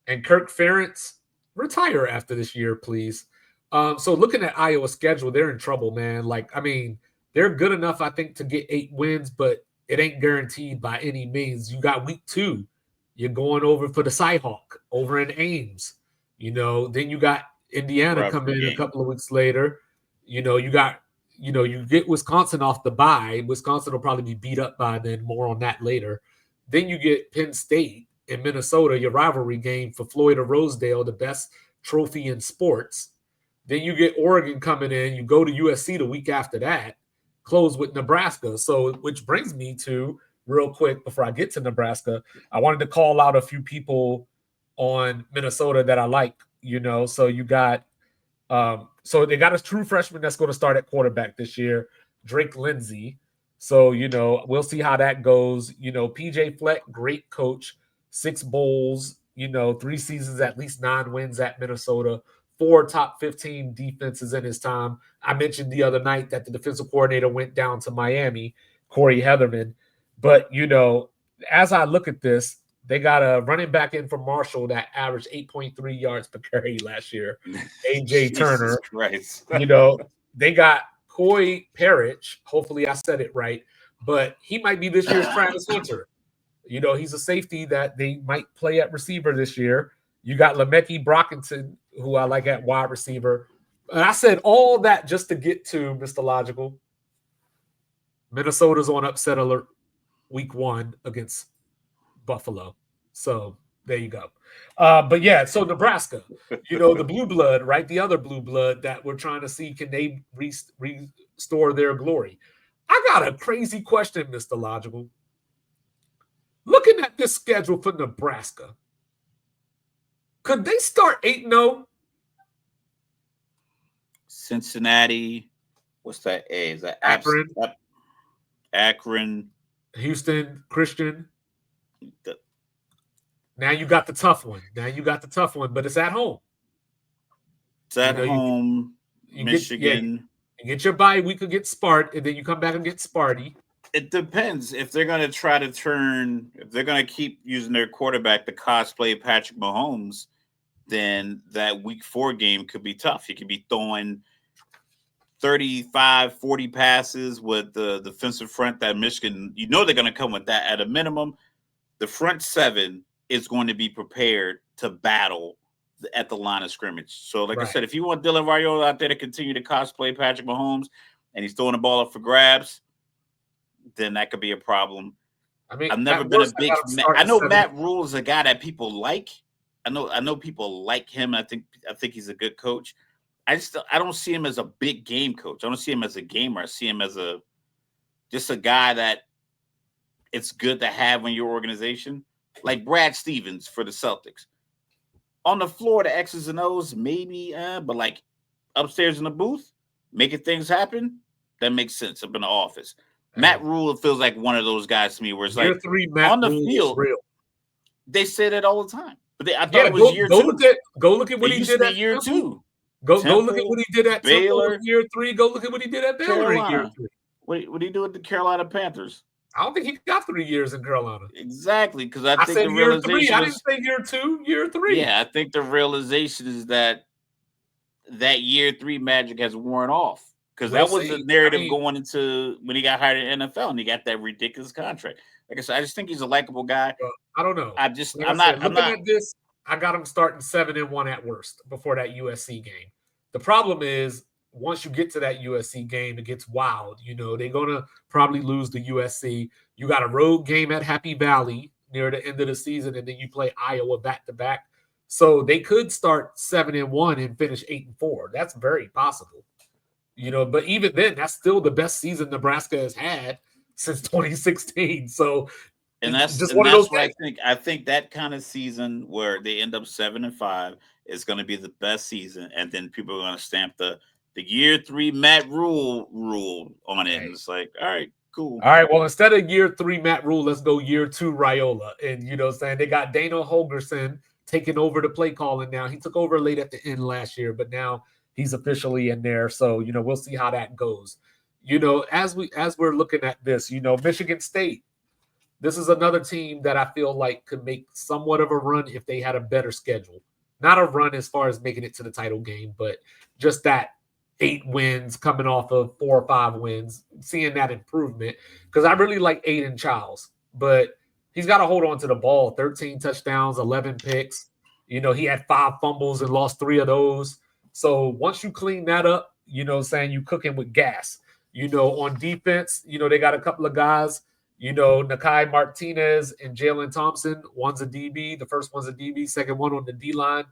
And Kirk Ferentz, retire after this year, please. So looking at Iowa's schedule, they're in trouble, man. They're good enough, I think, to get 8 wins, but it ain't guaranteed by any means. You got week 2. You're going over for the Cyhawk over in Ames. Then you got Indiana coming in a couple of weeks later. You get Wisconsin off the bye. Wisconsin will probably be beat up by then. More on that later. Then you get Penn State and Minnesota, your rivalry game for Floyd or Rosedale, the best trophy in sports. Then you get Oregon coming in. You go to USC the week after that. Close with Nebraska. So, which brings me to, real quick, before I get to Nebraska, I wanted to call out a few people on Minnesota that I like, So you got, so they got a true freshman that's going to start at quarterback this year, Drake Lindsay. So, we'll see how that goes. PJ Fleck, great coach, 6 bowls, 3 seasons, at least 9 wins at Minnesota, 4 top 15 defenses in his time. I mentioned the other night that the defensive coordinator went down to Miami, Corey Heatherman. But, as I look at this, they got a running back in from Marshall that averaged 8.3 yards per carry last year, A.J. Turner. Christ. They got Coy Parrish. Hopefully I said it right. But he might be this year's Travis Hunter. He's a safety that they might play at receiver this year. You got Lemeki Brockington, who I like at wide receiver. And I said all that just to get to Mr. Logical. Minnesota's on upset alert week 1 against Buffalo. So there you go. But yeah, so Nebraska, the blue blood, right? The other blue blood that we're trying to see, can they restore their glory? I got a crazy question, Mr. Logical. Looking at this schedule for Nebraska, could they start 8-0? Cincinnati, what's that A? Is that Akron? Akron. Houston, Christian. Now you got the tough one. But it's at home. It's at home. Michigan. You get your bye week against Sparty, and then you come back and get Sparty. It depends if they're going to try to if they're going to keep using their quarterback to cosplay Patrick Mahomes, then that week 4 game could be tough. He could be throwing 35, 40 passes with the defensive front that Michigan, they're going to come with that at a minimum. The front 7 is going to be prepared to battle at the line of scrimmage. So, like I said, if you want Dylan Raiola out there to continue to cosplay Patrick Mahomes and he's throwing the ball up for grabs, then that could be a problem. I mean, I've never been a big. I know Matt Rule is a guy that people like. I know people like him. I think he's a good coach. I don't see him as a big game coach. I don't see him as a gamer. I see him as just a guy that it's good to have in your organization, like Brad Stevens for the Celtics. On the floor, the X's and O's, maybe, but like upstairs in the booth, making things happen, that makes sense up in the office. Matt Rule feels like one of those guys to me where it's like on the field, they say that all the time. But I thought it was year 2. Go look at what he did at year 2. Go look at what he did at Baylor in year 3. Go look at what he did at Baylor in year 3. What did he do with the Carolina Panthers? I don't think he got 3 years in Carolina. Exactly, because I think said year 3. I didn't say year 2, year 3. Yeah, I think the realization is that year 3 magic has worn off. Because that was the narrative going into when he got hired in the NFL and he got that ridiculous contract. Like I said, I just think he's a likable guy. I don't know. I'm not looking at this. I got him starting 7-1 at worst before that USC game. The problem is once you get to that USC game, it gets wild. They're gonna probably lose the USC. You got a road game at Happy Valley near the end of the season, and then you play Iowa back to back. So they could start 7-1 and finish 8-4. That's very possible. But even then, that's still the best season Nebraska has had since 2016. So, and that's just one of those things. I think that kind of season where they end up 7-5 is going to be the best season, and then people are going to stamp the year 3 Matt Rule on it. And it's like, all right, cool. All right, well, instead of year 3 Matt Rule, let's go year 2 Raiola. And they got Dana Holgerson taking over the play calling now. He took over late at the end last year, but now he's officially in there. So, we'll see how that goes. As we're looking at this, Michigan State, this is another team that I feel like could make somewhat of a run if they had a better schedule. Not a run as far as making it to the title game, but just that 8 wins coming off of 4 or 5 wins, seeing that improvement. Because I really like Aiden Childs, but he's got to hold on to the ball. 13 touchdowns, 11 picks. He had 5 fumbles and lost 3 of those. So once you clean that up, you cooking with gas. On defense, they got a couple of guys, Nakai Martinez and Jalen Thompson. One's a DB. The first one's a DB. Second one on the D-line.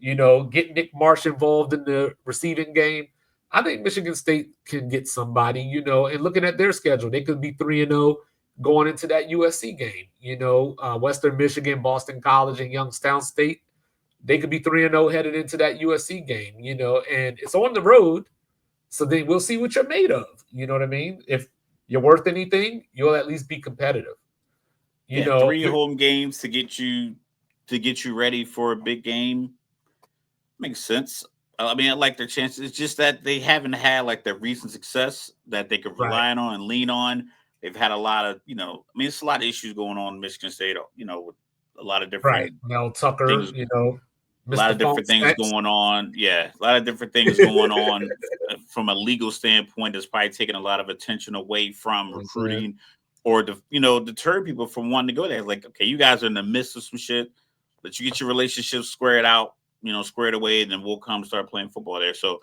Get Nick Marsh involved in the receiving game. I think Michigan State can get somebody, and looking at their schedule, they could be 3-0 going into that USC game. Western Michigan, Boston College, and Youngstown State. They could be 3-0 headed into that USC game, and it's on the road. So then we'll see what you're made of. You know what I mean? If you're worth anything, you'll at least be competitive. 3 home games to get you ready for a big game. Makes sense. I mean, I like their chances. It's just that they haven't had like the recent success that they could rely on and lean on. They've had a lot of, it's a lot of issues going on in Michigan State, with a lot of different Mel Tucker, things, a lot of different things going on. Yeah, a lot of different things going on from a legal standpoint. That's probably taking a lot of attention away from recruiting or deter people from wanting to go there. Like, okay, you guys are in the midst of some shit. Let you get your relationships squared out, squared away, and then we'll come start playing football there. So,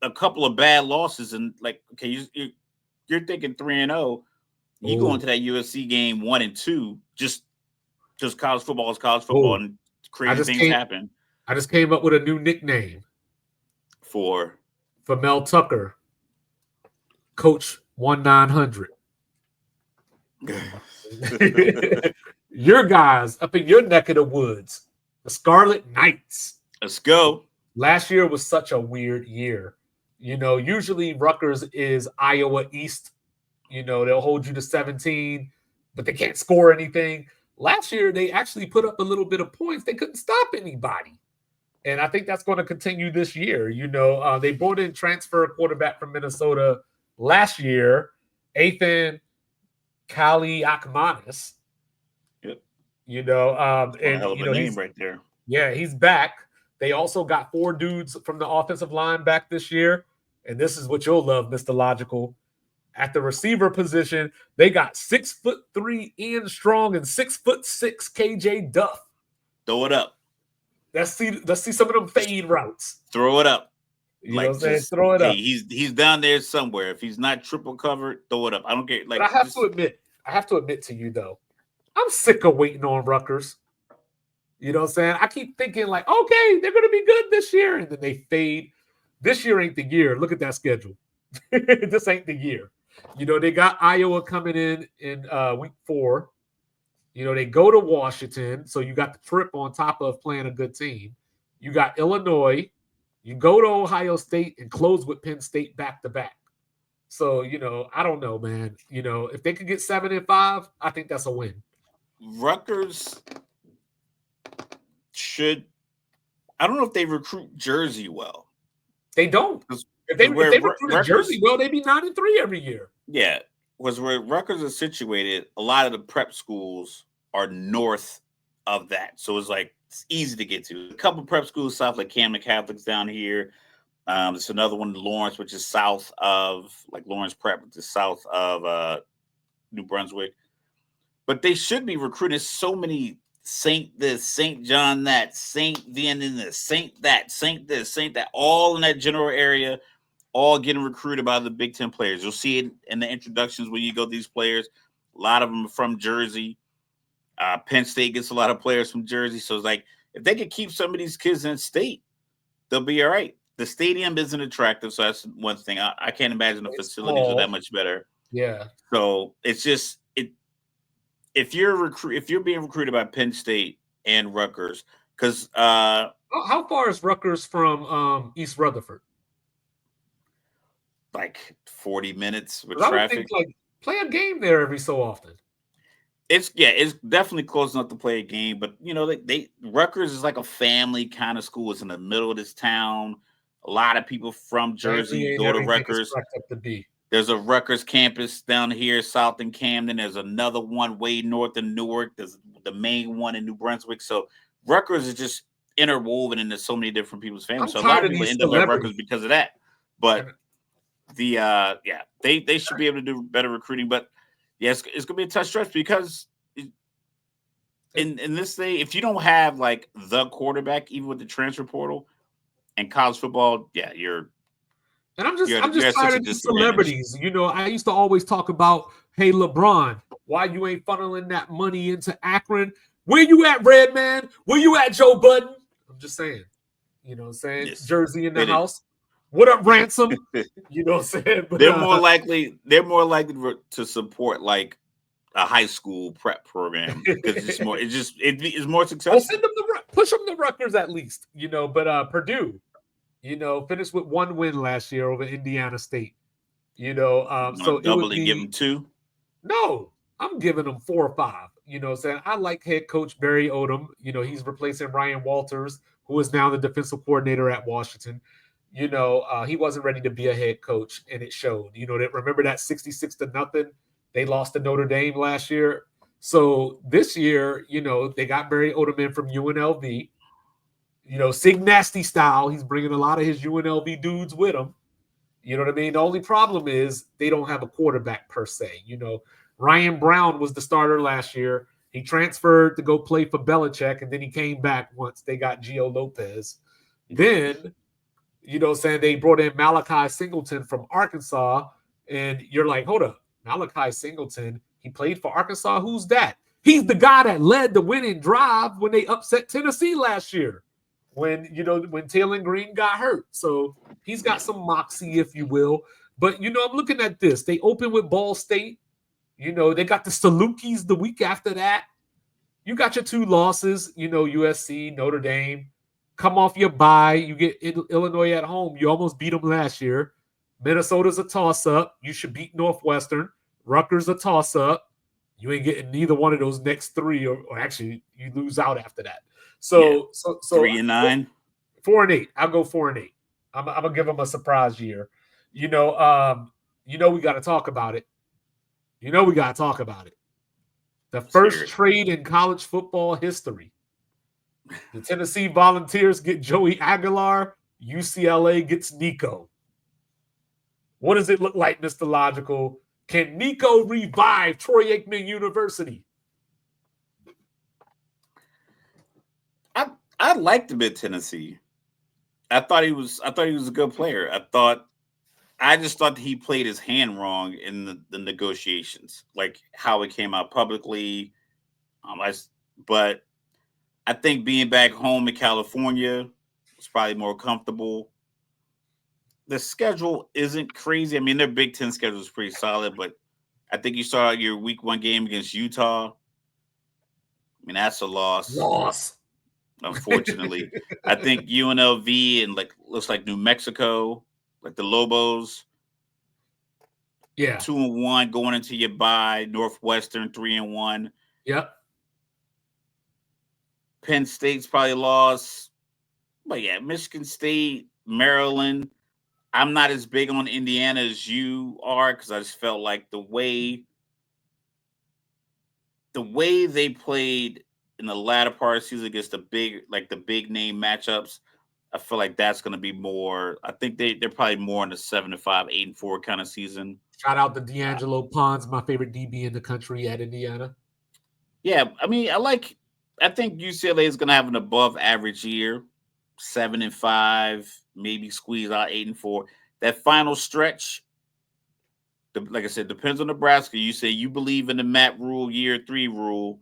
a couple of bad losses, and like, okay, you're thinking 3-0. You go into that USC game 1-2, just college football is college football, and crazy things happen. I just came up with a new nickname for Mel Tucker, Coach 1900. Your guys up in your neck of the woods, the Scarlet Knights. Let's go. Last year was such a weird year. Usually Rutgers is Iowa East. They'll hold you to 17, but they can't score anything. Last year, they actually put up a little bit of points. They couldn't stop anybody. And I think that's going to continue this year. They brought in transfer quarterback from Minnesota last year, Ethan Kaliakmanis. Yep. And hell of a name right there. Yeah, he's back. They also got 4 dudes from the offensive line back this year. And this is what you'll love, Mr. Logical. At the receiver position, they got 6'3" Ian Strong and 6'6" KJ Duff. Throw it up. Let's see some of them fade routes. Throw it up. You know what I'm saying? Throw it up. He's down there somewhere. If he's not triple covered, throw it up. I don't care. Like, but I have to admit to you though, I'm sick of waiting on Rutgers. You know what I'm saying? I keep thinking like, okay, they're gonna be good this year, and then they fade. This year ain't the year. Look at that schedule. This ain't the year. They got Iowa coming in week 4. They go to Washington, so you got the trip on top of playing a good team. You got Illinois. You go to Ohio State and close with Penn State back to back. So, I don't know, man. If they could get 7-5, I think that's a win. Rutgers should. I don't know if they recruit Jersey well. They don't. If they recruited Jersey well, they'd be 9-3 every year. Yeah. Where Rutgers is situated, a lot of the prep schools are north of that. So it's easy to get to. A couple prep schools south, like Camden Catholic's down here. There's another one, Lawrence, which is south of, like Lawrence Prep, which is south of New Brunswick. But they should be recruiting so many Saint this, Saint John that, Saint Vianney this, Saint that, Saint this, Saint that, all in that general area, all getting recruited by the Big Ten players. You'll see it in the introductions when you go to these players. A lot of them are from Jersey. Penn State gets a lot of players from Jersey. So it's like, if they could keep some of these kids in state, they'll be all right. The stadium isn't attractive, so that's one thing. I can't imagine the facilities are that much better. Yeah. So it's just if you're being recruited by Penn State and Rutgers, because how far is Rutgers from East Rutherford? Like 40 minutes with traffic. Think, play a game there every so often. It's definitely close enough to play a game, but Rutgers is like a family kind of school. It's in the middle of this town. A lot of people from Jersey go to Rutgers. There's a Rutgers campus down here south in Camden. There's another one way north in Newark. There's the main one in New Brunswick. So Rutgers is just interwoven into so many different people's families. So a lot of people end up at Rutgers because of that. But they should be able to do better recruiting. But yes, it's gonna be a tough stretch because in this day, if you don't have like the quarterback, even with the transfer portal and college football, you're. And I'm just tired of these celebrities. I used to always talk about, hey, LeBron, why you ain't funneling that money into Akron? Where you at, Redman? Where you at, Joe Budden? I'm just saying. You know what I'm saying? Yes. Jersey in the house. What up, Ransom? You know what I'm saying? But, they're more likely to support like a high school prep program because it's more successful. Send them push them to Rutgers at least, but Purdue, finished with 1 win last year over Indiana State. So double and give them 2. No, I'm giving them 4 or 5. Saying I like head coach Barry Odom. He's replacing Ryan Walters, who is now the defensive coordinator at Washington. He wasn't ready to be a head coach, and it showed. Remember that 66-0 they lost to Notre Dame last year. So this year, they got Barry Odom in from UNLV. Sig Nasty style. He's bringing a lot of his UNLV dudes with him. You know what I mean? The only problem is they don't have a quarterback per se. Ryan Brown was the starter last year. He transferred to go play for Belichick, and then he came back once they got Gio Lopez. Then, saying they brought in Malachi Singleton from Arkansas, and you're like, hold up, Malachi Singleton, he played for Arkansas? Who's that? He's the guy that led the winning drive when they upset Tennessee last year, when Taylor Green got hurt. So he's got some moxie, if you will. But, I'm looking at this. They open with Ball State. They got the Salukis the week after that. You got your 2 losses, USC, Notre Dame. Come off your bye. You get Illinois at home. You almost beat them last year. Minnesota's a toss-up. You should beat Northwestern. Rutgers a toss-up. You ain't getting neither one of those next 3, or actually you lose out after that. So 3-9, 4-8. I'll go 4-8. I'm gonna give them a surprise year. We got to talk about it. We got to talk about it. The first trade in college football history. The Tennessee Volunteers get Joey Aguilar. UCLA gets Nico. What does it look like, Mr. Logical? Can Nico revive Troy Aikman University? I liked him at Tennessee. I thought he was a good player. I just thought that he played his hand wrong in the negotiations, like how it came out publicly. But I think being back home in California was probably more comfortable. The schedule isn't crazy. I mean, their Big Ten schedule is pretty solid, but I think you saw your week 1 game against Utah. I mean, that's a loss. Unfortunately. I think UNLV and looks like New Mexico, like the Lobos. Yeah. 2-1 going into your bye. Northwestern 3-1. Yep. Penn State's probably lost. But yeah, Michigan State, Maryland. I'm not as big on Indiana as you are, because I just felt like the way they played in the latter part of the season against the big name matchups, I feel like that's going to be more. I think they're probably more in the 7-5, 8-4 kind of season. Shout out to D'Angelo Pons, my favorite DB in the country at Indiana. Yeah, I mean, I think UCLA is going to have an above average year, 7-5, maybe squeeze out 8-4. That final stretch, like I said, depends on Nebraska. You say you believe in the Matt Rule year 3 rule.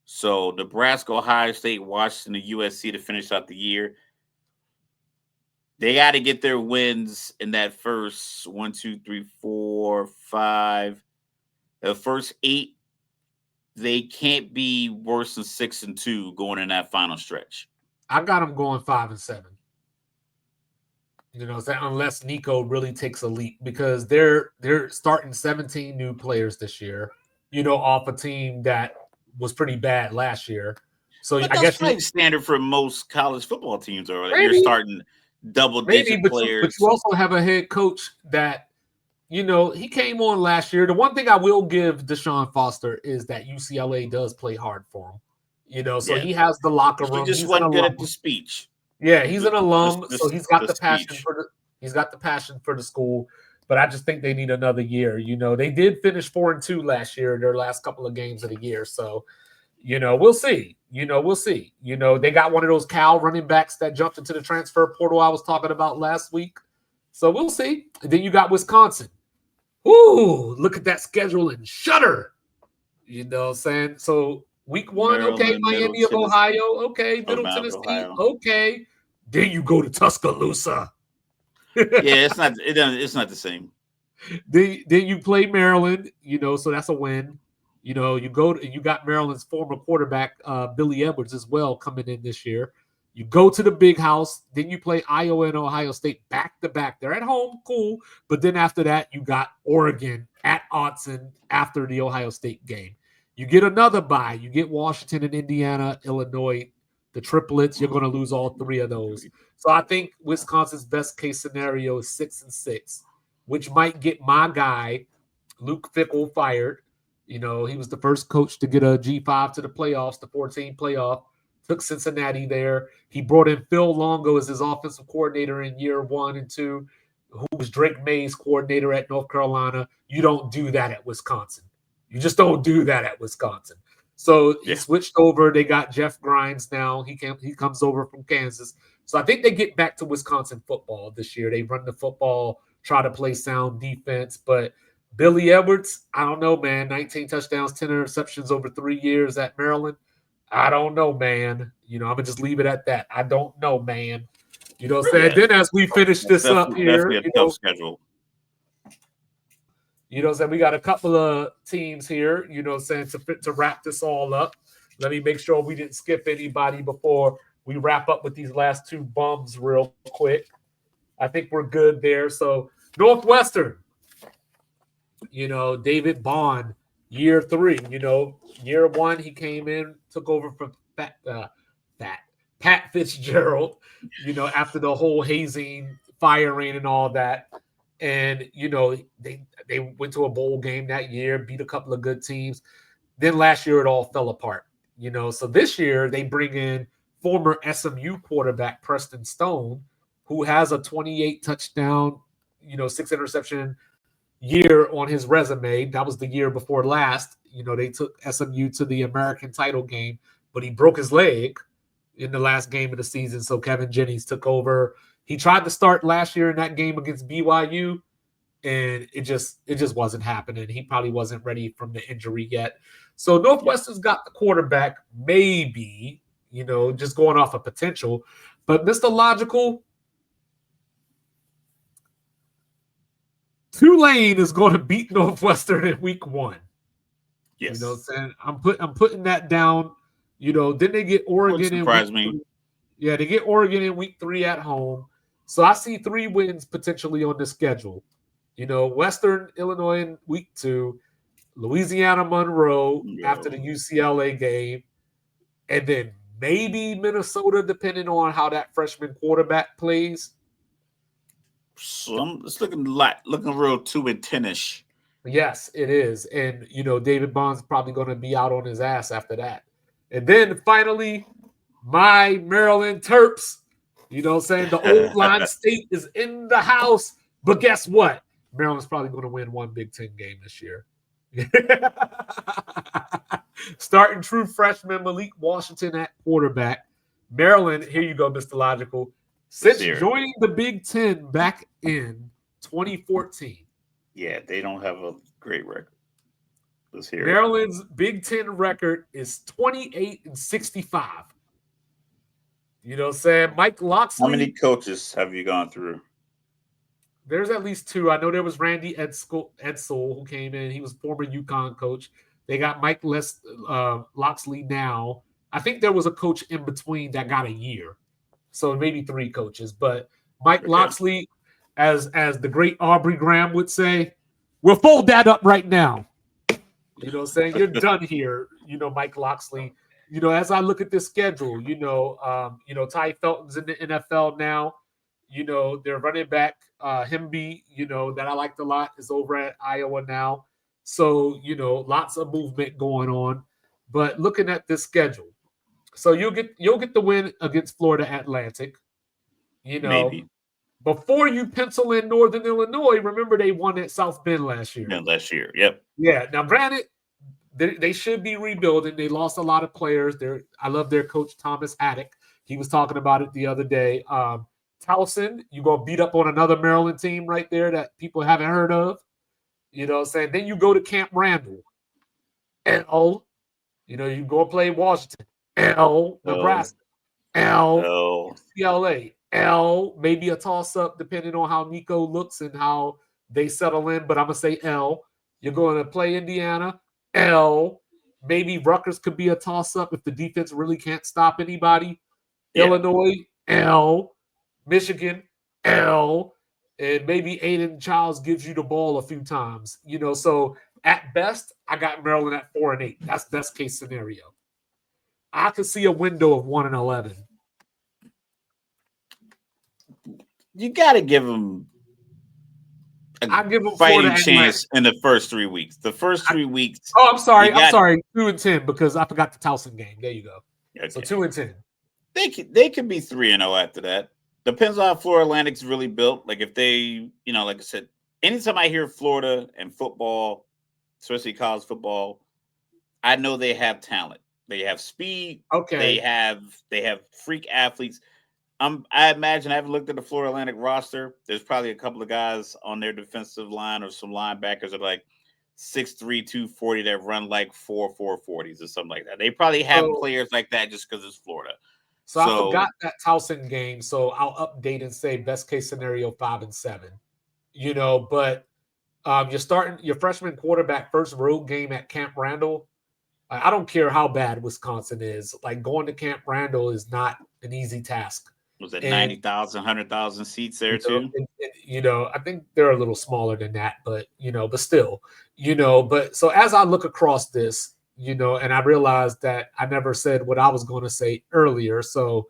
So Nebraska, Ohio State, Washington, and USC to finish out the year. They got to get their wins in that first 1, 2, 3, 4, 5. The first 8, they can't be worse than 6-2 going in that final stretch. I got them going 5-7. Unless Nico really takes a leap, because they're starting 17 new players this year. Off a team that was pretty bad last year. So but I guess that's standard for most college football teams. Or maybe, you're starting double-digit players. But you also have a head coach that, he came on last year. The one thing I will give Deshaun Foster is that UCLA does play hard for him. So he has the locker room. He just wasn't good at the speech. Yeah, he's an alum, so he's got the passion for the school. But I just think they need another year. They did finish 4-2 last year in their last couple of games of the year. So, we'll see. We'll see. They got one of those Cal running backs that jumped into the transfer portal I was talking about last week. So we'll see. And then you got Wisconsin. Ooh, look at that schedule and shudder. You know what I'm saying? So week 1, Maryland, okay, Miami of Ohio, okay, Middle Tennessee, Ohio. Okay. Then you go to Tuscaloosa. Yeah, it's not the same. Then you play Maryland, so that's a win. You got Maryland's former quarterback, Billy Edwards, as well, coming in this year. You go to the big house, then you play Iowa and Ohio State back to back. They're at home, cool. But then after that, you got Oregon at Autzen after the Ohio State game. You get another bye. You get Washington and Indiana, Illinois, the triplets. You're going to lose all 3 of those. So I think Wisconsin's best case scenario is 6-6, which might get my guy, Luke Fickell, fired. He was the first coach to get a G5 to the playoffs, the 14 playoff. Took Cincinnati there. He brought in Phil Longo as his offensive coordinator in year 1 and 2, who was Drake May's coordinator at North Carolina. You don't do that at Wisconsin. You just don't do that at Wisconsin. So he switched over. They got Jeff Grimes now. He comes over from Kansas. So I think they get back to Wisconsin football this year. They run the football, try to play sound defense. But Billy Edwards, I don't know, man. 19 touchdowns, 10 interceptions over 3 years at Maryland. I don't know, man. I'm going to just leave it at that. I don't know, man. You know what I'm saying? Then as we finish this up here, definitely a tough schedule. So we got a couple of teams here, saying to wrap this all up. Let me make sure we didn't skip anybody before we wrap up with these last two bums real quick. I think we're good there. So Northwestern, David Bond, year 3, year 1, he came in, took over from Pat Fitzgerald, after the whole hazing, firing and all that. And, they went to a bowl game that year, beat a couple of good teams. Then last year it all fell apart, So this year they bring in former SMU quarterback Preston Stone, who has a 28 touchdown, 6 interception year on his resume. That was the year before last. They took SMU to the American title game, but he broke his leg in the last game of the season. So Kevin Jennings took over. He tried to start last year in that game against BYU, and it just wasn't happening. He probably wasn't ready from the injury yet. So Northwestern's got the quarterback, maybe, just going off of potential. But Mr. Logical, Tulane is going to beat Northwestern in week 1. Yes. I'm saying? I'm putting that down. Then they get Oregon in week 3. Yeah, they get Oregon in week 3 at home. So I see 3 wins potentially on the schedule. Western Illinois in week 2, Louisiana Monroe after the UCLA game, and then maybe Minnesota, depending on how that freshman quarterback plays. So it's looking real 2-10-ish. Yes, it is. And, David Bond's probably going to be out on his ass after that. And then finally, my Maryland Terps, the old line state is in the house. But guess what? Maryland's probably going to win one Big Ten game this year. Starting true freshman Malik Washington at quarterback. Maryland, here you go, Mr. Logical. Since joining the Big Ten back in 2014. Yeah, they don't have a great record. Let's hear Maryland's Big Ten record is 28-65. You know what I'm saying? Mike Locksley. How many coaches have you gone through? There's at least 2. I know there was Randy Edsel who came in. He was former UConn coach. They got Mike Locksley now. I think there was a coach in between that got a year. So maybe 3 coaches. But Mike Locksley, as the great Aubrey Graham would say, we'll fold that up right now. You know what I'm saying? You're done here, Mike Locksley. As I look at this schedule, Ty Felton's in the NFL now. Their running back, Hemby, that I liked a lot, is over at Iowa now. So, lots of movement going on. But looking at this schedule, so you'll get the win against Florida Atlantic. Maybe. Before you pencil in Northern Illinois, remember they won at South Bend last year. Yeah, last year. Yep. Yeah. Now, granted, they should be rebuilding. They lost a lot of players. I love their coach, Thomas Haddock. He was talking about it the other day. Towson, you're going to beat up on another Maryland team right there that people haven't heard of. You know what I'm saying? Then you go to Camp Randall. L. You go play Washington. L. Nebraska. L. UCLA. L. Maybe a toss-up depending on how Nico looks and how they settle in, but I'm going to say L. You're going to play Indiana. L. Maybe Rutgers could be a toss-up if the defense really can't stop anybody. Yeah. Illinois. L. Michigan, L, and maybe Aiden Childs gives you the ball a few times. So at best, I got Maryland at 4-8. That's best case scenario. I could see a window of 1-11. You got to give them I give them fighting chance in the first 3 weeks. The first 3 weeks. Oh, I'm sorry. 2-10 because I forgot the Towson game. There you go. Okay. So 2-10. They could be 3-0 after that. Depends on how Florida Atlantic's really built. Like if they, like I said, anytime I hear Florida and football, especially college football, I know they have talent. They have speed. They Okay. have freak athletes. I imagine I haven't looked at the Florida Atlantic roster. There's probably a couple of guys on their defensive line or some linebackers that are like 6'3", 240 that run like 4.40s or something like that. They probably have So, players like that just because it's Florida. so I So forgot that Towson game. So I'll update and say best case scenario 5-7. But you're starting your freshman quarterback first road game at Camp Randall. I don't care how bad Wisconsin is. Like going to Camp Randall is not an easy task. was it And 90,000, 100,000 seats there too? I think they're a little smaller than that, but still, But so as I look across this, and I realized that I never said what I was going to say earlier. So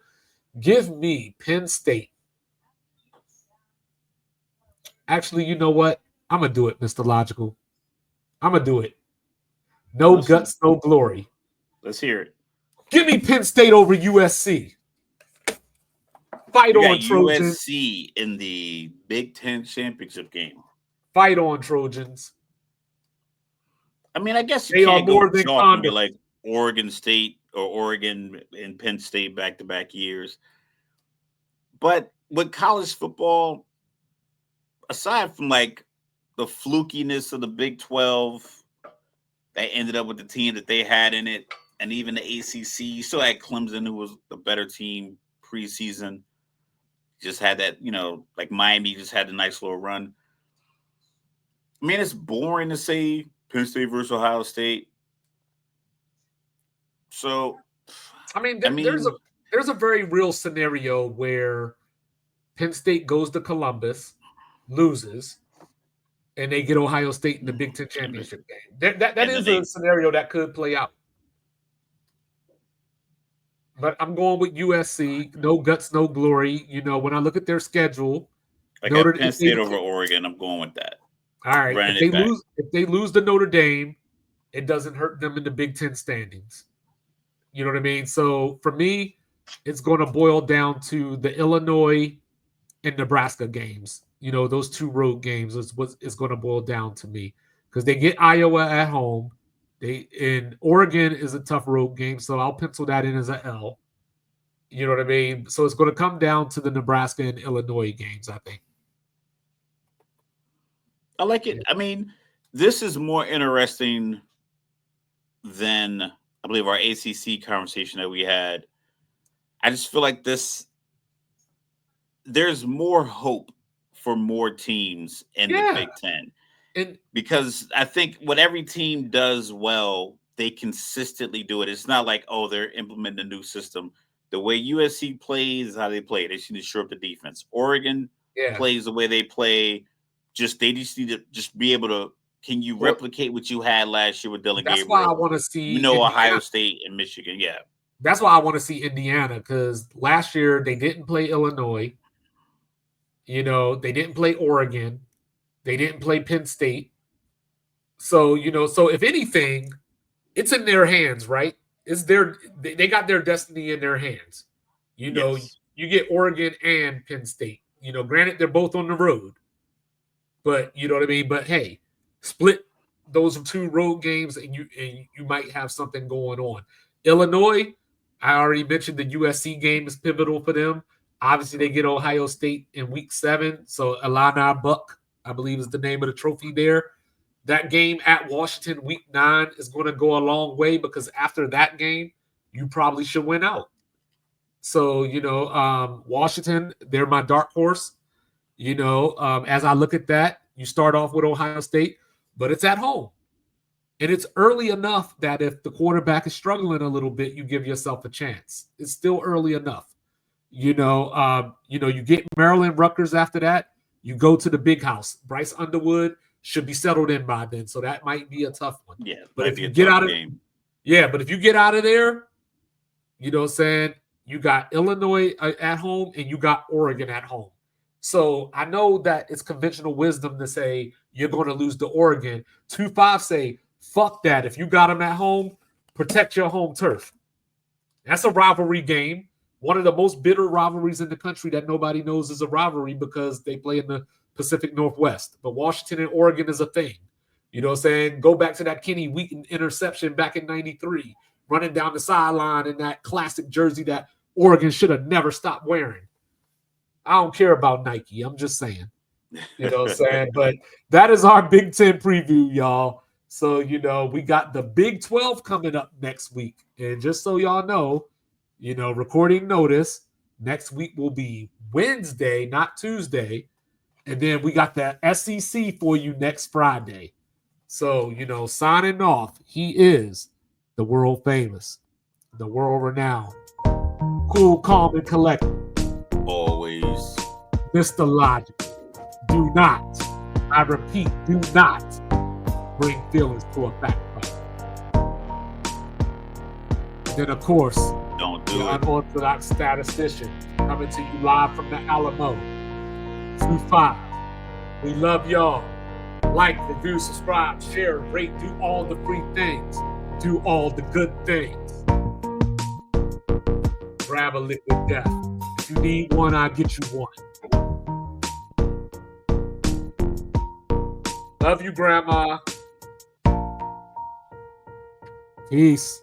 give me Penn State. Actually, you know what? I'm gonna do it, Mr. Logical. I'm gonna do it. No Listen, guts, no glory. let's hear it. Give me Penn State over USC. Fight You got on, Trojans. USC in the Big Ten championship game. Fight on, Trojans. I mean, I guess you They are can't go more than chalk and be condoms. like Oregon State or Oregon and Penn State back-to-back years. But with college football, aside from like the flukiness of the Big 12 that ended up with the team that they had in it, and even the ACC, you still had Clemson, who was the better team preseason. Just had that, like Miami just had a nice little run. I mean, it's boring to say Penn State versus Ohio State. So, there's a very real scenario where Penn State goes to Columbus, loses, and they get Ohio State in the Big Ten championship game. That is a scenario that could play out. But I'm going with USC. No guts, no glory. When I look at their schedule, I got Penn State over Oregon. I'm going with that. All right. If they lose to Notre Dame, it doesn't hurt them in the Big Ten standings. You know what I mean? So for me, it's going to boil down to the Illinois and Nebraska games. Those two road games is what it's going to boil down to me, because they get Iowa at home. Oregon is a tough road game, so I'll pencil that in as an L. You know what I mean? So it's going to come down to the Nebraska and Illinois games, I think. I like it. I mean, this is more interesting than, I believe, our ACC conversation that we had. I just feel like there's more hope for more teams in the Big Ten. Because I think what every team does well, they consistently do it. It's not like, they're implementing a new system. The way USC plays is how they play. They just need to shore up the defense. Oregon plays the way they play. They just need to just be able to. Can you replicate what you had last year with Dylan Gabriel? That's why I want to see Ohio State and Michigan. Yeah, that's why I want to see Indiana, because last year they didn't play Illinois. They didn't play Oregon. They didn't play Penn State. So so if anything, it's in their hands, right? They got their destiny in their hands. Yes. You get Oregon and Penn State. Granted they're both on the road. But you know what I mean? But hey, split those two road games and you might have something going on. Illinois, I already mentioned the USC game is pivotal for them. Obviously, they get Ohio State in week 7. So Alana Buck, I believe, is the name of the trophy there. That game at Washington week 9 is going to go a long way, because after that game, you probably should win out. So, Washington, they're my dark horse. As I look at that, you start off with Ohio State, but it's at home. And it's early enough that if the quarterback is struggling a little bit, you give yourself a chance. It's still early enough. You get Maryland Rutgers after that. You go to the big house. Bryce Underwood should be settled in by then. So that might be a tough one. Yeah, but if you get out of game. Yeah, but if you get out of there, you know what I'm saying? You got Illinois at home and you got Oregon at home. So I know that it's conventional wisdom to say you're going to lose to Oregon. 2-5 say, fuck that. If you got them at home, protect your home turf. That's a rivalry game. One of the most bitter rivalries in the country that nobody knows is a rivalry, because they play in the Pacific Northwest. But Washington and Oregon is a thing. You know what I'm saying? Go back to that Kenny Wheaton interception back in 93, running down the sideline in that classic jersey that Oregon should have never stopped wearing. I don't care about Nike. I'm just saying. You know what I'm saying? But that is our Big Ten preview, y'all. So, we got the Big 12 coming up next week. And just so y'all know, recording notice, next week will be Wednesday, not Tuesday. And then we got the SEC for you next Friday. So, signing off, he is the world famous, the world renowned, cool, calm, and collected. Always. Mr. Logic. Do not, I repeat, do not bring feelings to a fact fight. Then, of course, don't do the it. Unorthodox statistician coming to you live from the Alamo. 2-5. We love y'all. Like, review, subscribe, share, rate, do all the free things. Do all the good things. Grab a liquid death. If you need one, I'll get you one. Love you, Grandma. Peace.